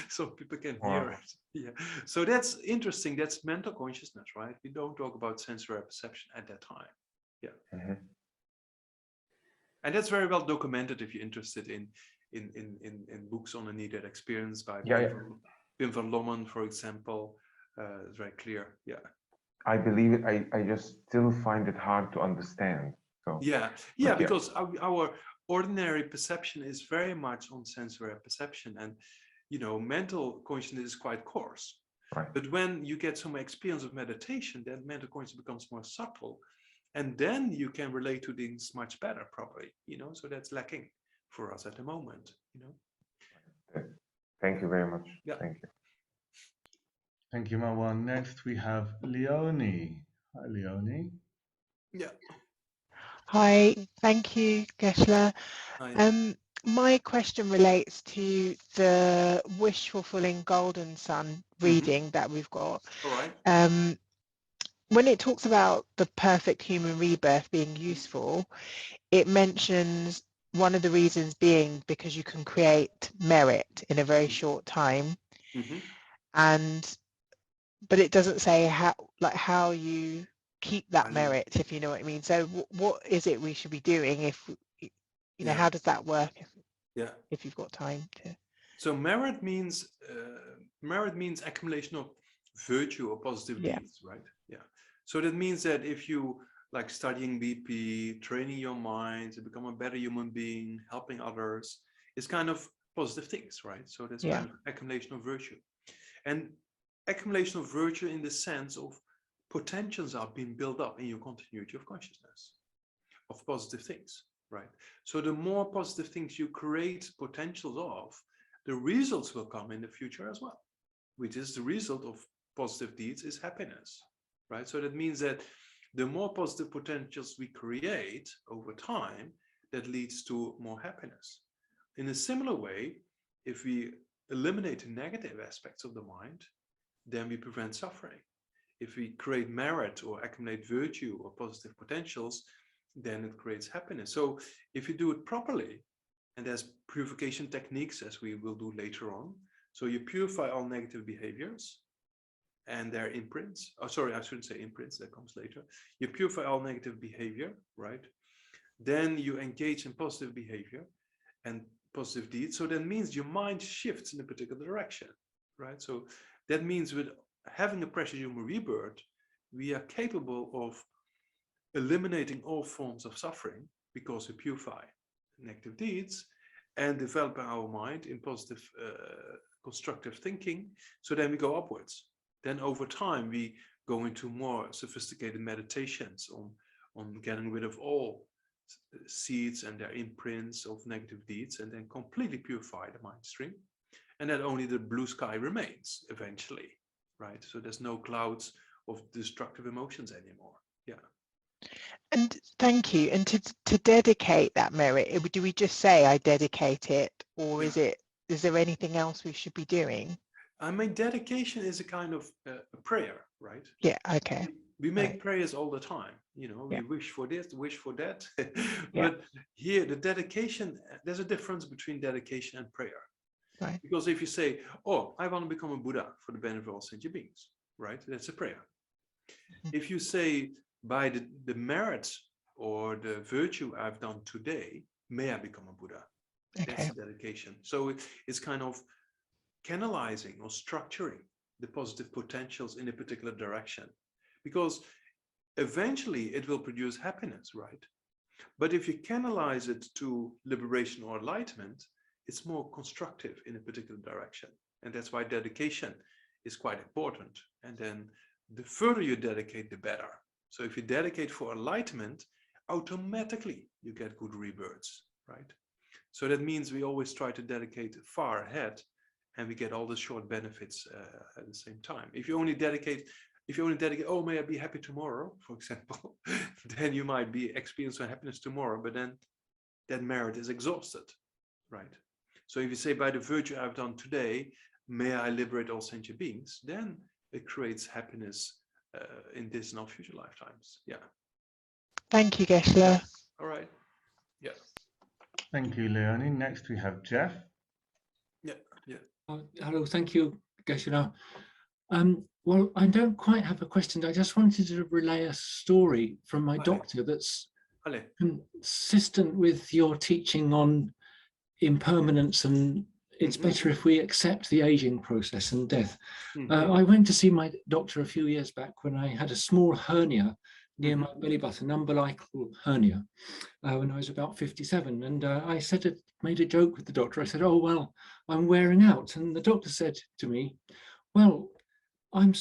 some people can hear it." Yeah. So that's interesting. That's mental consciousness, right? We don't talk about sensory perception at that time. Yeah. And that's very well documented if you're interested in books on a near-death experience by Pim van Lommen, for example. It's very clear. Yeah. I believe it. I just still find it hard to understand. So, because our ordinary perception is very much on sensory perception, and mental consciousness is quite coarse. Right. But when you get some experience of meditation, then mental consciousness becomes more subtle, and then you can relate to things much better, probably. So that's lacking for us at the moment. Thank you very much. Yeah. Thank you. Thank you, Marwan. Next we have Leonie. Hi, Leonie. Yeah. Hi, thank you, Geshe. Hi. My question relates to the wish fulfilling golden sun reading that we've got. All right. When it talks about the perfect human rebirth being useful, it mentions one of the reasons being because you can create merit in a very short time. And but it doesn't say how you keep that merit, if you know what I mean. So what is it we should be doing if, you know, how does that work if you've got time to? So merit means accumulation of virtue or positive deeds, right? Yeah. So that means that if you like studying BP, training your mind to become a better human being, helping others, it's kind of positive things, right? So that's kind of accumulation of virtue. And accumulation of virtue in the sense of potentials are being built up in your continuity of consciousness of positive things, right? So the more positive things you create potentials of, the results will come in the future as well, which is the result of positive deeds is happiness, right? So that means that the more positive potentials we create over time, that leads to more happiness. In a similar way, if we eliminate the negative aspects of the mind, then we prevent suffering. If we create merit or accumulate virtue or positive potentials, then it creates happiness. So if you do it properly, and there's purification techniques as we will do later on. So you purify all negative behaviors and their imprints. Oh, sorry, I shouldn't say imprints, that comes later. You purify all negative behavior, right? Then you engage in positive behavior and positive deeds. So that means your mind shifts in a particular direction, right? So that means with having a precious human rebirth, we are capable of eliminating all forms of suffering because we purify negative deeds and develop our mind in positive constructive thinking. So then we go upwards. Then over time we go into more sophisticated meditations on getting rid of all seeds and their imprints of negative deeds, and then completely purify the mind stream, and then only the blue sky remains eventually, right? So there's no clouds of destructive emotions anymore. And thank you. And to dedicate that merit, do we just say I dedicate it, or is there anything else we should be doing? I mean, dedication is a kind of a prayer, right? Yeah. Okay. We make prayers all the time, you know, we wish for this, wish for that. But here the dedication, there's a difference between dedication and prayer. Right. Because if you say, oh, I want to become a Buddha for the benefit of all sentient beings, right? That's a prayer. If you say, by the merits or the virtue I've done today, may I become a Buddha? That's the dedication. So it's kind of canalizing or structuring the positive potentials in a particular direction, because eventually it will produce happiness, right? But if you canalize it to liberation or enlightenment, it's more constructive in a particular direction. And that's why dedication is quite important. And then the further you dedicate, the better. So if you dedicate for enlightenment, automatically you get good rebirths, right? So that means we always try to dedicate far ahead, and we get all the short benefits at the same time. If you only dedicate, oh, may I be happy tomorrow, for example, then you might be experiencing happiness tomorrow, but then that merit is exhausted, right? So if you say, by the virtue I've done today, may I liberate all sentient beings, then it creates happiness in this and all future lifetimes. Yeah. Thank you, Geshe. All right. Yeah. Thank you, Leonie. Next we have Jeff. Yeah. Hello, thank you, Geshe. Well, I don't quite have a question. I just wanted to relay a story from my doctor that's consistent with your teaching on impermanence, and it's better if we accept the aging process and death. I went to see my doctor a few years back when I had a small hernia near my belly button, umbilical hernia, when I was about 57. And I made a joke with the doctor. I said, oh, well, I'm wearing out. And the doctor said to me, well, I'm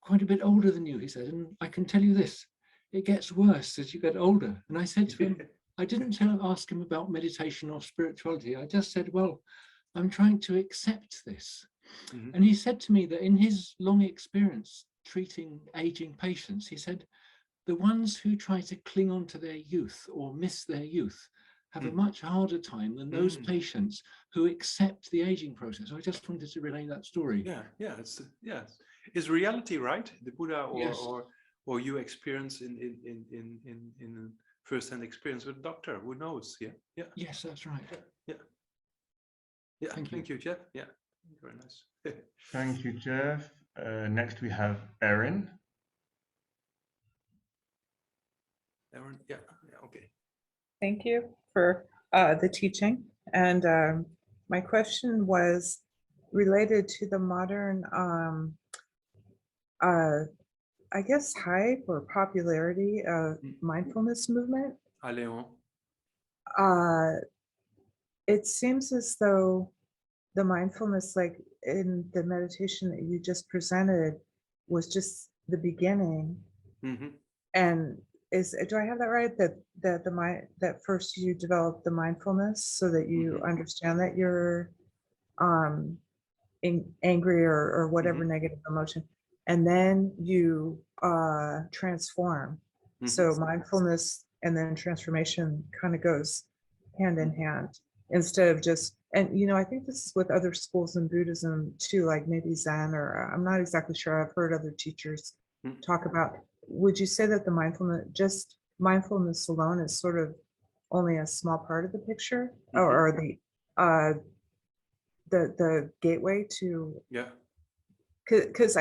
quite a bit older than you, he said, and I can tell you this, it gets worse as you get older. And I said to him, I didn't ask him about meditation or spirituality. I just said, well, I'm trying to accept this. And he said to me that in his long experience treating aging patients, he said, the ones who try to cling on to their youth or miss their youth have a much harder time than those patients who accept the aging process. I just wanted to relay that story. It's reality, right? The Buddha or you experience in first-hand experience with a doctor, who knows? Yes, that's right. Thank you, Jeff. Yeah, very nice. Thank you, Jeff. Next we have Erin. Erin, yeah, okay. Thank you for the teaching. And my question was related to the modern, I guess, hype or popularity of mindfulness movement. It seems as though the mindfulness, like in the meditation that you just presented, was just the beginning. And do I have that right? That first you develop the mindfulness so that you understand that you're angry or whatever negative emotion, and then you transform. So mindfulness and then transformation kind of goes hand in hand, instead of just, and you know, I think this is with other schools in Buddhism too, like maybe Zen, or I'm not exactly sure. I've heard other teachers talk about. Would you say that the mindfulness alone is sort of only a small part of the picture, or the gateway to? Yeah. Because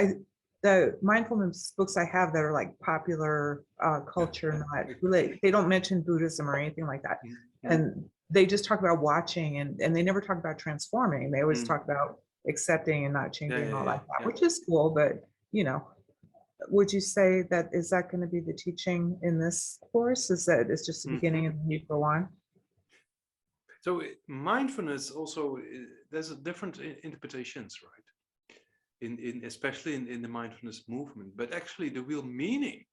the mindfulness books I have that are like popular culture, not relate. They don't mention Buddhism or anything like that, and they just talk about watching, and they never talk about transforming. They always talk about accepting and not changing and all that, which is cool. But you know, would you say that is that going to be the teaching in this course? Is that it's just the beginning and then you go on? So mindfulness also, there's a different interpretations, right? Especially in the mindfulness movement, but actually the real meaning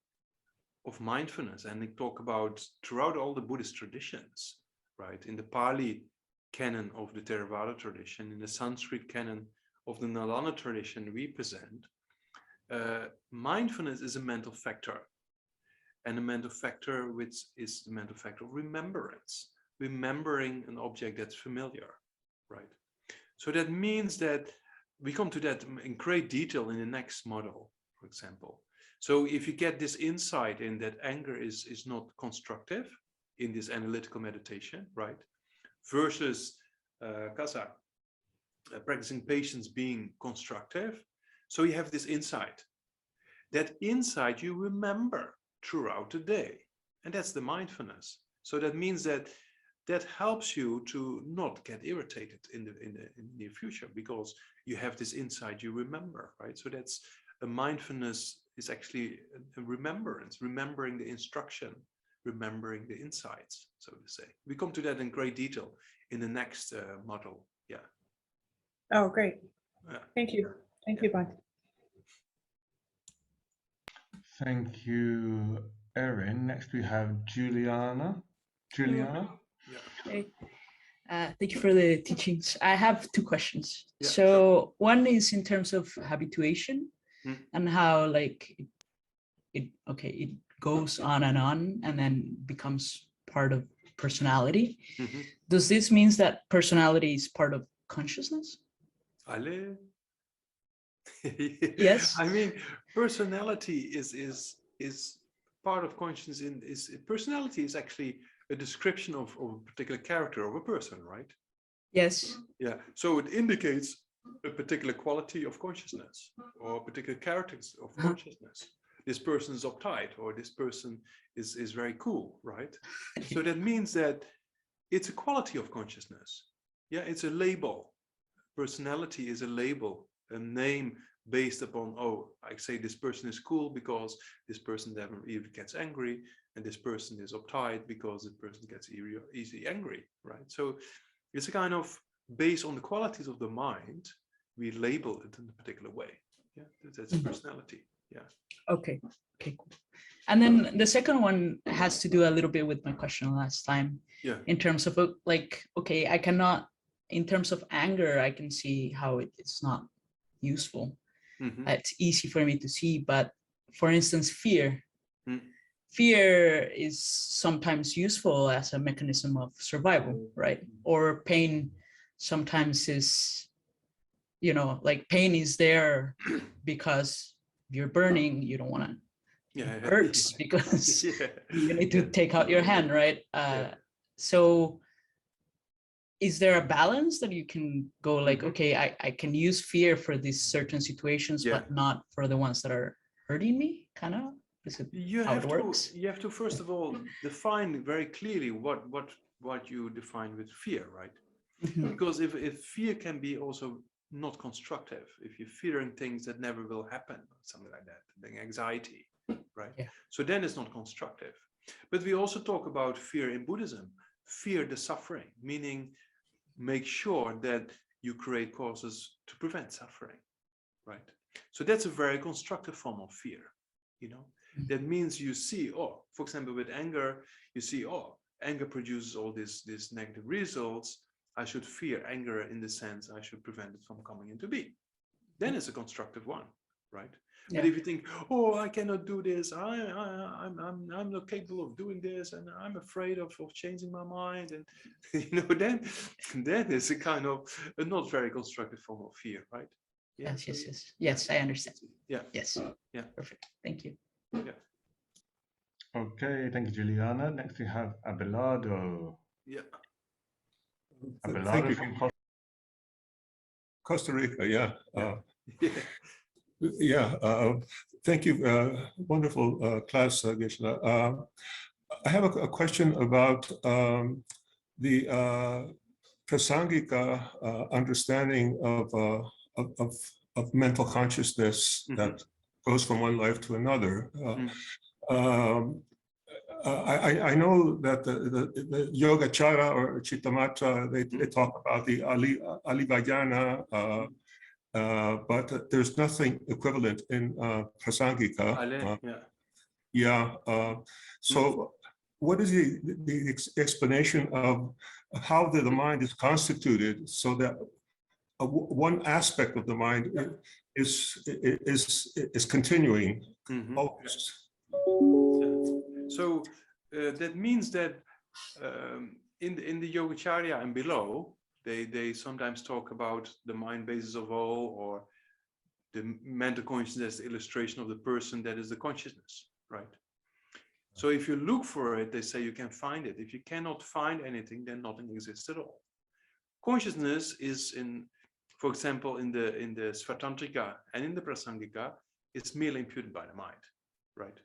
of mindfulness, and they talk about throughout all the Buddhist traditions, right? In the Pali canon of the Theravada tradition, in the Sanskrit canon of the Nalanda tradition we present, mindfulness is a mental factor, and a mental factor which is the mental factor of remembrance, remembering an object that's familiar, right? So that means that we come to that in great detail in the next model, for example. So if you get this insight in that anger is not constructive in this analytical meditation, right? Versus practicing patience being constructive. So you have this insight. That insight you remember throughout the day. And that's the mindfulness. So that means that helps you to not get irritated in the near future, because you have this insight you remember, right? So that's a mindfulness is actually a remembrance, remembering the instruction, remembering the insights, so to say. We come to that in great detail in the next model. Yeah. Oh, great. Yeah. Thank you. Thank you, Bhatt. Thank you, Erin. Next we have Juliana. Juliana? Yeah. Hey. Thank you for the teachings. I have two questions. Yeah, so one is in terms of habituation and how like it goes on and then becomes part of personality. Does this mean that personality is part of consciousness? Yes. I mean, personality is part of consciousness. Personality is actually a description of a particular character of a person, right? Yes. Yeah. So it indicates a particular quality of consciousness or particular characters of consciousness. This person is uptight, or this person is very cool, right? So that means that it's a quality of consciousness. Yeah, it's a label. Personality is a label, a name based upon, oh, I say this person is cool because this person never even gets angry, and this person is uptight because the person gets easily angry, right? So it's a kind of, based on the qualities of the mind, we label it in a particular way. Yeah, that's a personality. Yeah. Okay. Okay, cool. And then the second one has to do a little bit with my question last time. Yeah. In terms of like, okay, I cannot, in terms of anger, I can see how it's not useful. It's easy for me to see, but for instance, fear. Fear is sometimes useful as a mechanism of survival, right? Or pain sometimes is, you know, like pain is there because you're burning, you don't want to, it hurts because you need to take out your hand, right? So is there a balance that you can go like, okay, I can use fear for these certain situations, but not for the ones that are hurting me, kind of? Is it how it works? You have to first of all define very clearly what you define with fear, right? Because if fear can be also not constructive, if you're fearing things that never will happen, something like that, then anxiety, right? So then it's not constructive. But we also talk about fear in Buddhism, fear the suffering, meaning make sure that you create causes to prevent suffering, right? So that's a very constructive form of fear, you know. That means you see, oh, for example, with anger, you see, oh, anger produces all these negative results. I should fear anger in the sense I should prevent it from coming into being. Then it's a constructive one, right? But if you think, oh, I cannot do this, I'm not capable of doing this, and I'm afraid of changing my mind, and you know, then it's a kind of a not very constructive form of fear, right? Yes, I understand. Yes. Perfect. Thank you. Okay, thank you, Juliana. Next we have Abelardo. Abelardo from Costa Rica. Thank you. Wonderful class, Geshe. I have a question about the prasangika understanding of mental consciousness that goes from one life to another. I know that the Yogacara or Chittamatra, they talk about the Alivajana, but there's nothing equivalent in Prasangika. So what is the explanation of how the mind is constituted so that one aspect of the mind is continuing always? So that means that in the Yogacharya and below, they sometimes talk about the mind basis of all, or the mental consciousness as the illustration of the person that is the consciousness, right? So if you look for it, they say you can find it. If you cannot find anything, then nothing exists at all. Consciousness is for example, in the Svatantrika and in the Prasangika, it's merely imputed by the mind, right?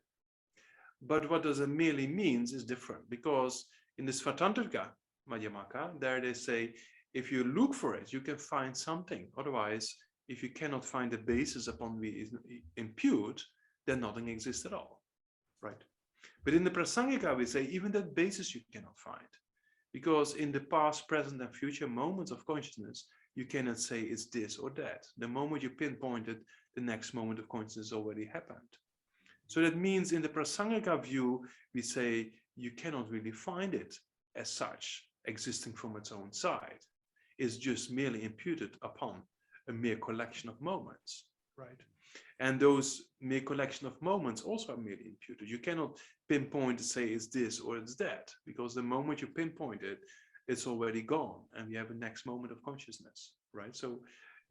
But what does it merely means is different, because in the Svatantrika Madhyamaka, there they say, if you look for it, you can find something. Otherwise, if you cannot find the basis upon which it is impute, then nothing exists at all, right? But in the Prasangika, we say even that basis you cannot find, because in the past, present, and future moments of consciousness, you cannot say it's this or that. The moment you pinpoint it, the next moment of consciousness already happened. So that means in the Prasangika view, we say you cannot really find it as such, existing from its own side. It's just merely imputed upon a mere collection of moments, right? And those mere collection of moments also are merely imputed. You cannot pinpoint to say it's this or it's that, because the moment you pinpoint it, it's already gone, and we have a next moment of consciousness, right? So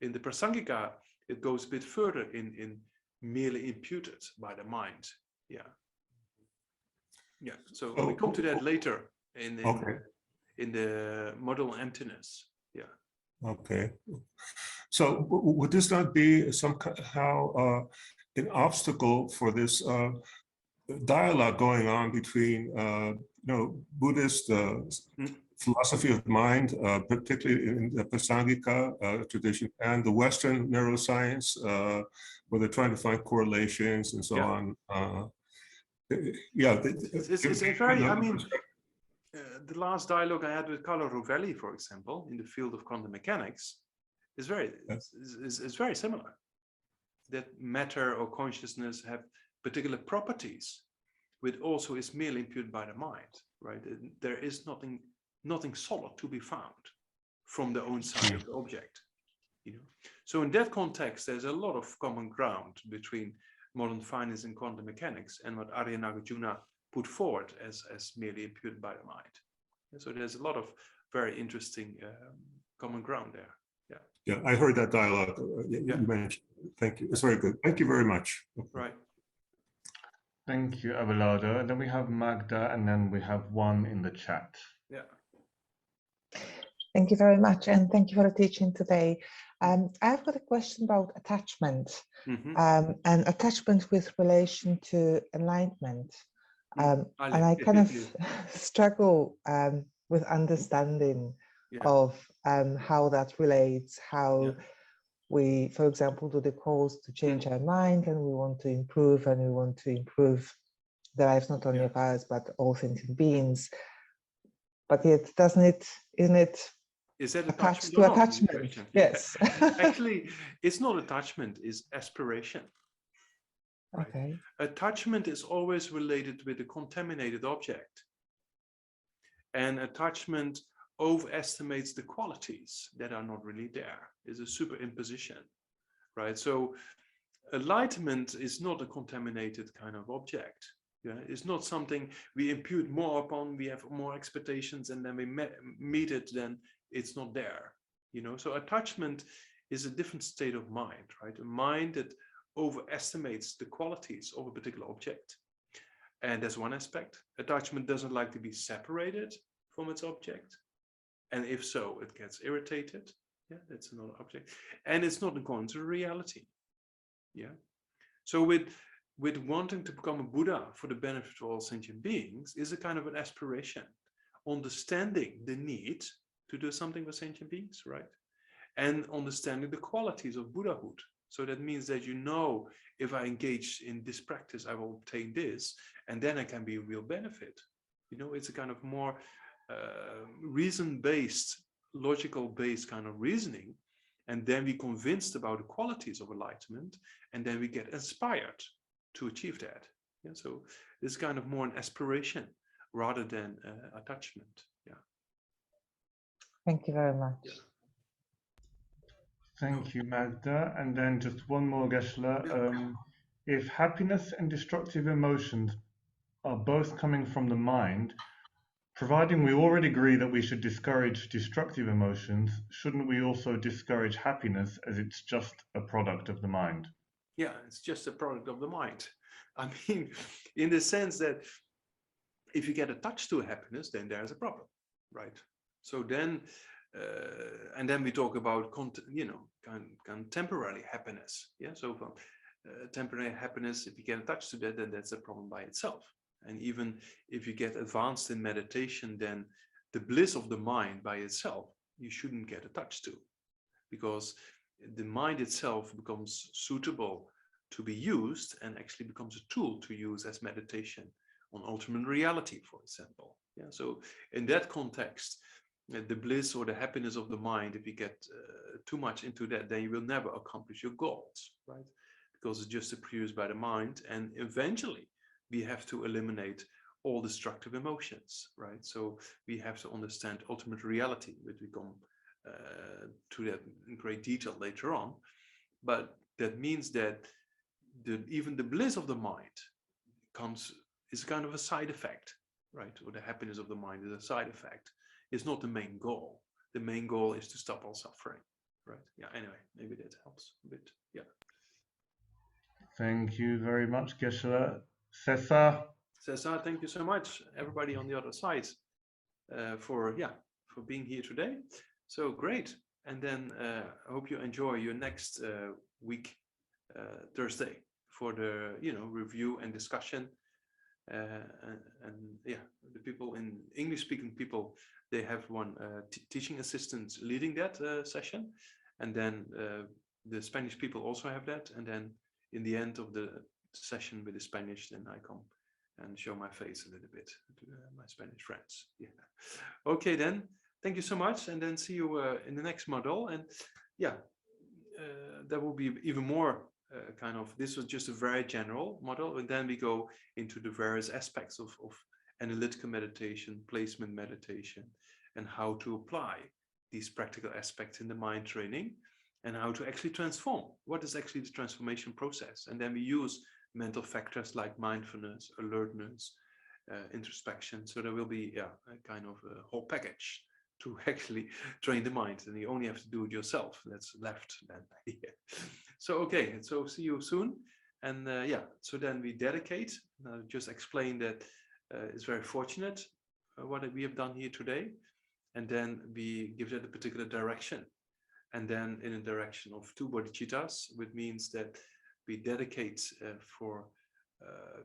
in the Prasangika, it goes a bit further in merely imputed by the mind. So we come to that later in the model emptiness. Okay. So would this not be somehow an obstacle for this dialogue going on between Buddhist philosophy of mind, particularly in the Prasangika tradition, and the Western neuroscience, where they're trying to find correlations and so on? It's very, I mean, the last dialogue I had with Carlo Rovelli, for example, in the field of quantum mechanics, is very similar. That matter or consciousness have particular properties, which also is merely imputed by the mind, right? There is nothing solid to be found from the own side of the object, you know. So in that context, there's a lot of common ground between modern finance and quantum mechanics and what Arya Nagarjuna put forward as merely imputed by the mind. And so there's a lot of very interesting common ground there. Yeah, I heard that dialogue you mentioned. Thank you. It's very good. Thank you very much. Right. Thank you, Abelardo. And then we have Magda, and then we have one in the chat. Thank you very much, and thank you for the teaching today. I've got a question about attachment, and attachment with relation to enlightenment. And I kind of struggle with understanding of how that relates, how we, for example, do the calls to change our mind, and we want to improve, the lives not only of ours, but all sentient beings. But yet, isn't it is that attached to attachment? Yes. Actually, it's not attachment, it's aspiration. Right? Okay. Attachment is always related with a contaminated object. And attachment overestimates the qualities that are not really there. It's a superimposition, right? So enlightenment is not a contaminated kind of object. Yeah, it's not something we impute more upon, we have more expectations, and then we meet it, then it's not there. You know, so attachment is a different state of mind, right? A mind that overestimates the qualities of a particular object. And that's one aspect. Attachment doesn't like to be separated from its object. And if so, it gets irritated. Yeah, that's another object. And it's not according to reality. Yeah. So with wanting to become a Buddha for the benefit of all sentient beings is a kind of an aspiration, understanding the need to do something for sentient beings, right? And understanding the qualities of Buddhahood. So that means that, you know, if I engage in this practice, I will obtain this, and then I can be a real benefit. You know, it's a kind of more reason-based, logical-based kind of reasoning. And then we convinced about the qualities of enlightenment, and then we get inspired to achieve that. Yeah, so it's kind of more an aspiration rather than attachment. Yeah. Thank you very much. Yeah. Thank you, Magda. And then just one more, Geshe. If happiness and destructive emotions are both coming from the mind, providing we already agree that we should discourage destructive emotions, shouldn't we also discourage happiness, as it's just a product of the mind? Yeah, it's just a product of the mind. I mean, in the sense that if you get attached to happiness, then there's a problem, right? So then, and then we talk about, temporary happiness. Yeah, so from temporary happiness, if you get attached to that, then that's a problem by itself. And even if you get advanced in meditation, then the bliss of the mind by itself, you shouldn't get attached to, because the mind itself becomes suitable to be used and actually becomes a tool to use as meditation on ultimate reality, for example. Yeah, so in that context, the bliss or the happiness of the mind, if you get too much into that, then you will never accomplish your goals, right? Because it's just produced by the mind, and eventually we have to eliminate all destructive emotions, right? So we have to understand ultimate reality, which we come to that in great detail later on. But that means that even the bliss of the mind is kind of a side effect, right? Or the happiness of the mind is a side effect. It's not the main goal. The main goal is to stop all suffering, right? Yeah, anyway, maybe that helps a bit. Yeah. Thank you very much, Geshe. Cesar, thank you so much, everybody on the other side, for being here today. So great. And then I hope you enjoy your next week, Thursday, for the review and discussion. And yeah, the people in English-speaking people, they have one teaching assistant leading that session, and then the Spanish people also have that. And then in the end of the session with the Spanish, then I come and show my face a little bit to my Spanish friends. Yeah. Okay, then. Thank you so much, and then see you in the next model. And yeah, there will be even more this was just a very general model, and then we go into the various aspects of analytical meditation, placement meditation, and how to apply these practical aspects in the mind training, and how to actually transform. What is actually the transformation process? And then we use mental factors like mindfulness, alertness, introspection. So there will be a kind of a whole package to actually train the mind, and you only have to do it yourself. That's left then. Yeah. So okay, so see you soon. And so then we dedicate. Just explain that it's very fortunate what we have done here today, and then we give it a particular direction. And then in a direction of 2 bodhicittas, which means that we dedicate for the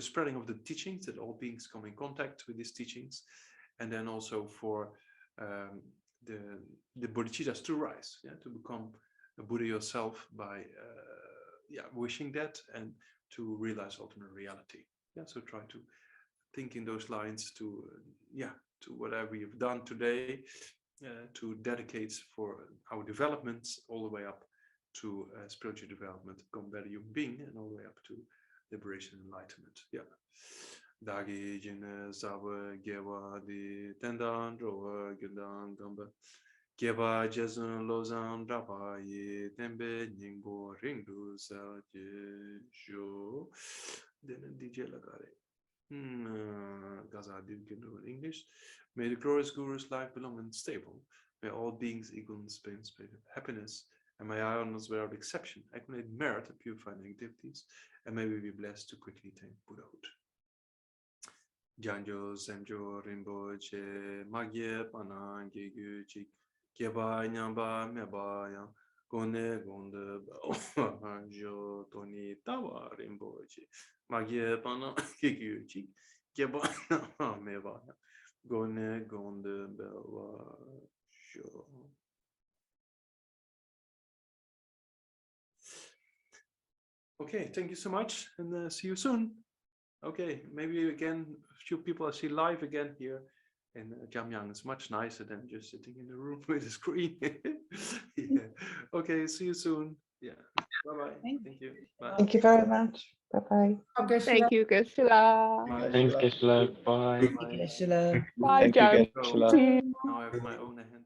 spreading of the teachings, that all beings come in contact with these teachings, and then also for the bodhicittas to rise, to become a Buddha yourself by wishing that and to realize ultimate reality. So try to think in those lines to whatever we've done today, to dedicate for our developments all the way up to spiritual development, become better human being, and all the way up to liberation and enlightenment. Dagi jine zaba gewa di tendan rowa gyundan gamba geba jezun lozan drapa ye tembe nyingbo ringdu sa je jo then DJ lagare. Gaza did get in English. May the glorious Guru's life be long and stable. May all beings equal in space of happiness, and may I honors without exception accumulate merit and purify negativities, and may we be blessed to quickly attain Buddhahood. Janjo Semjo Rimbo Che Magye Pana Gegu Chik Keba Nyamba Mebaya Gone Gonde Jo Toni Tawa Rimbo Che Magye Pana Gegu Chik Keba Nyamba Mebaya Gone Gonde Bewa Jo. Okay, thank you so much, and see you soon. Okay, maybe again, a few people I see live again here in Jamyang. It's much nicer than just sitting in the room with a screen. Okay, see you soon. Bye-bye. Thank you. Bye. Thank you very much. Bye-bye. Thank you, Geshe. Thanks, Geshe. Bye. Geshe. Bye, Thank you, Jan. Geshe. Now I have my own hand.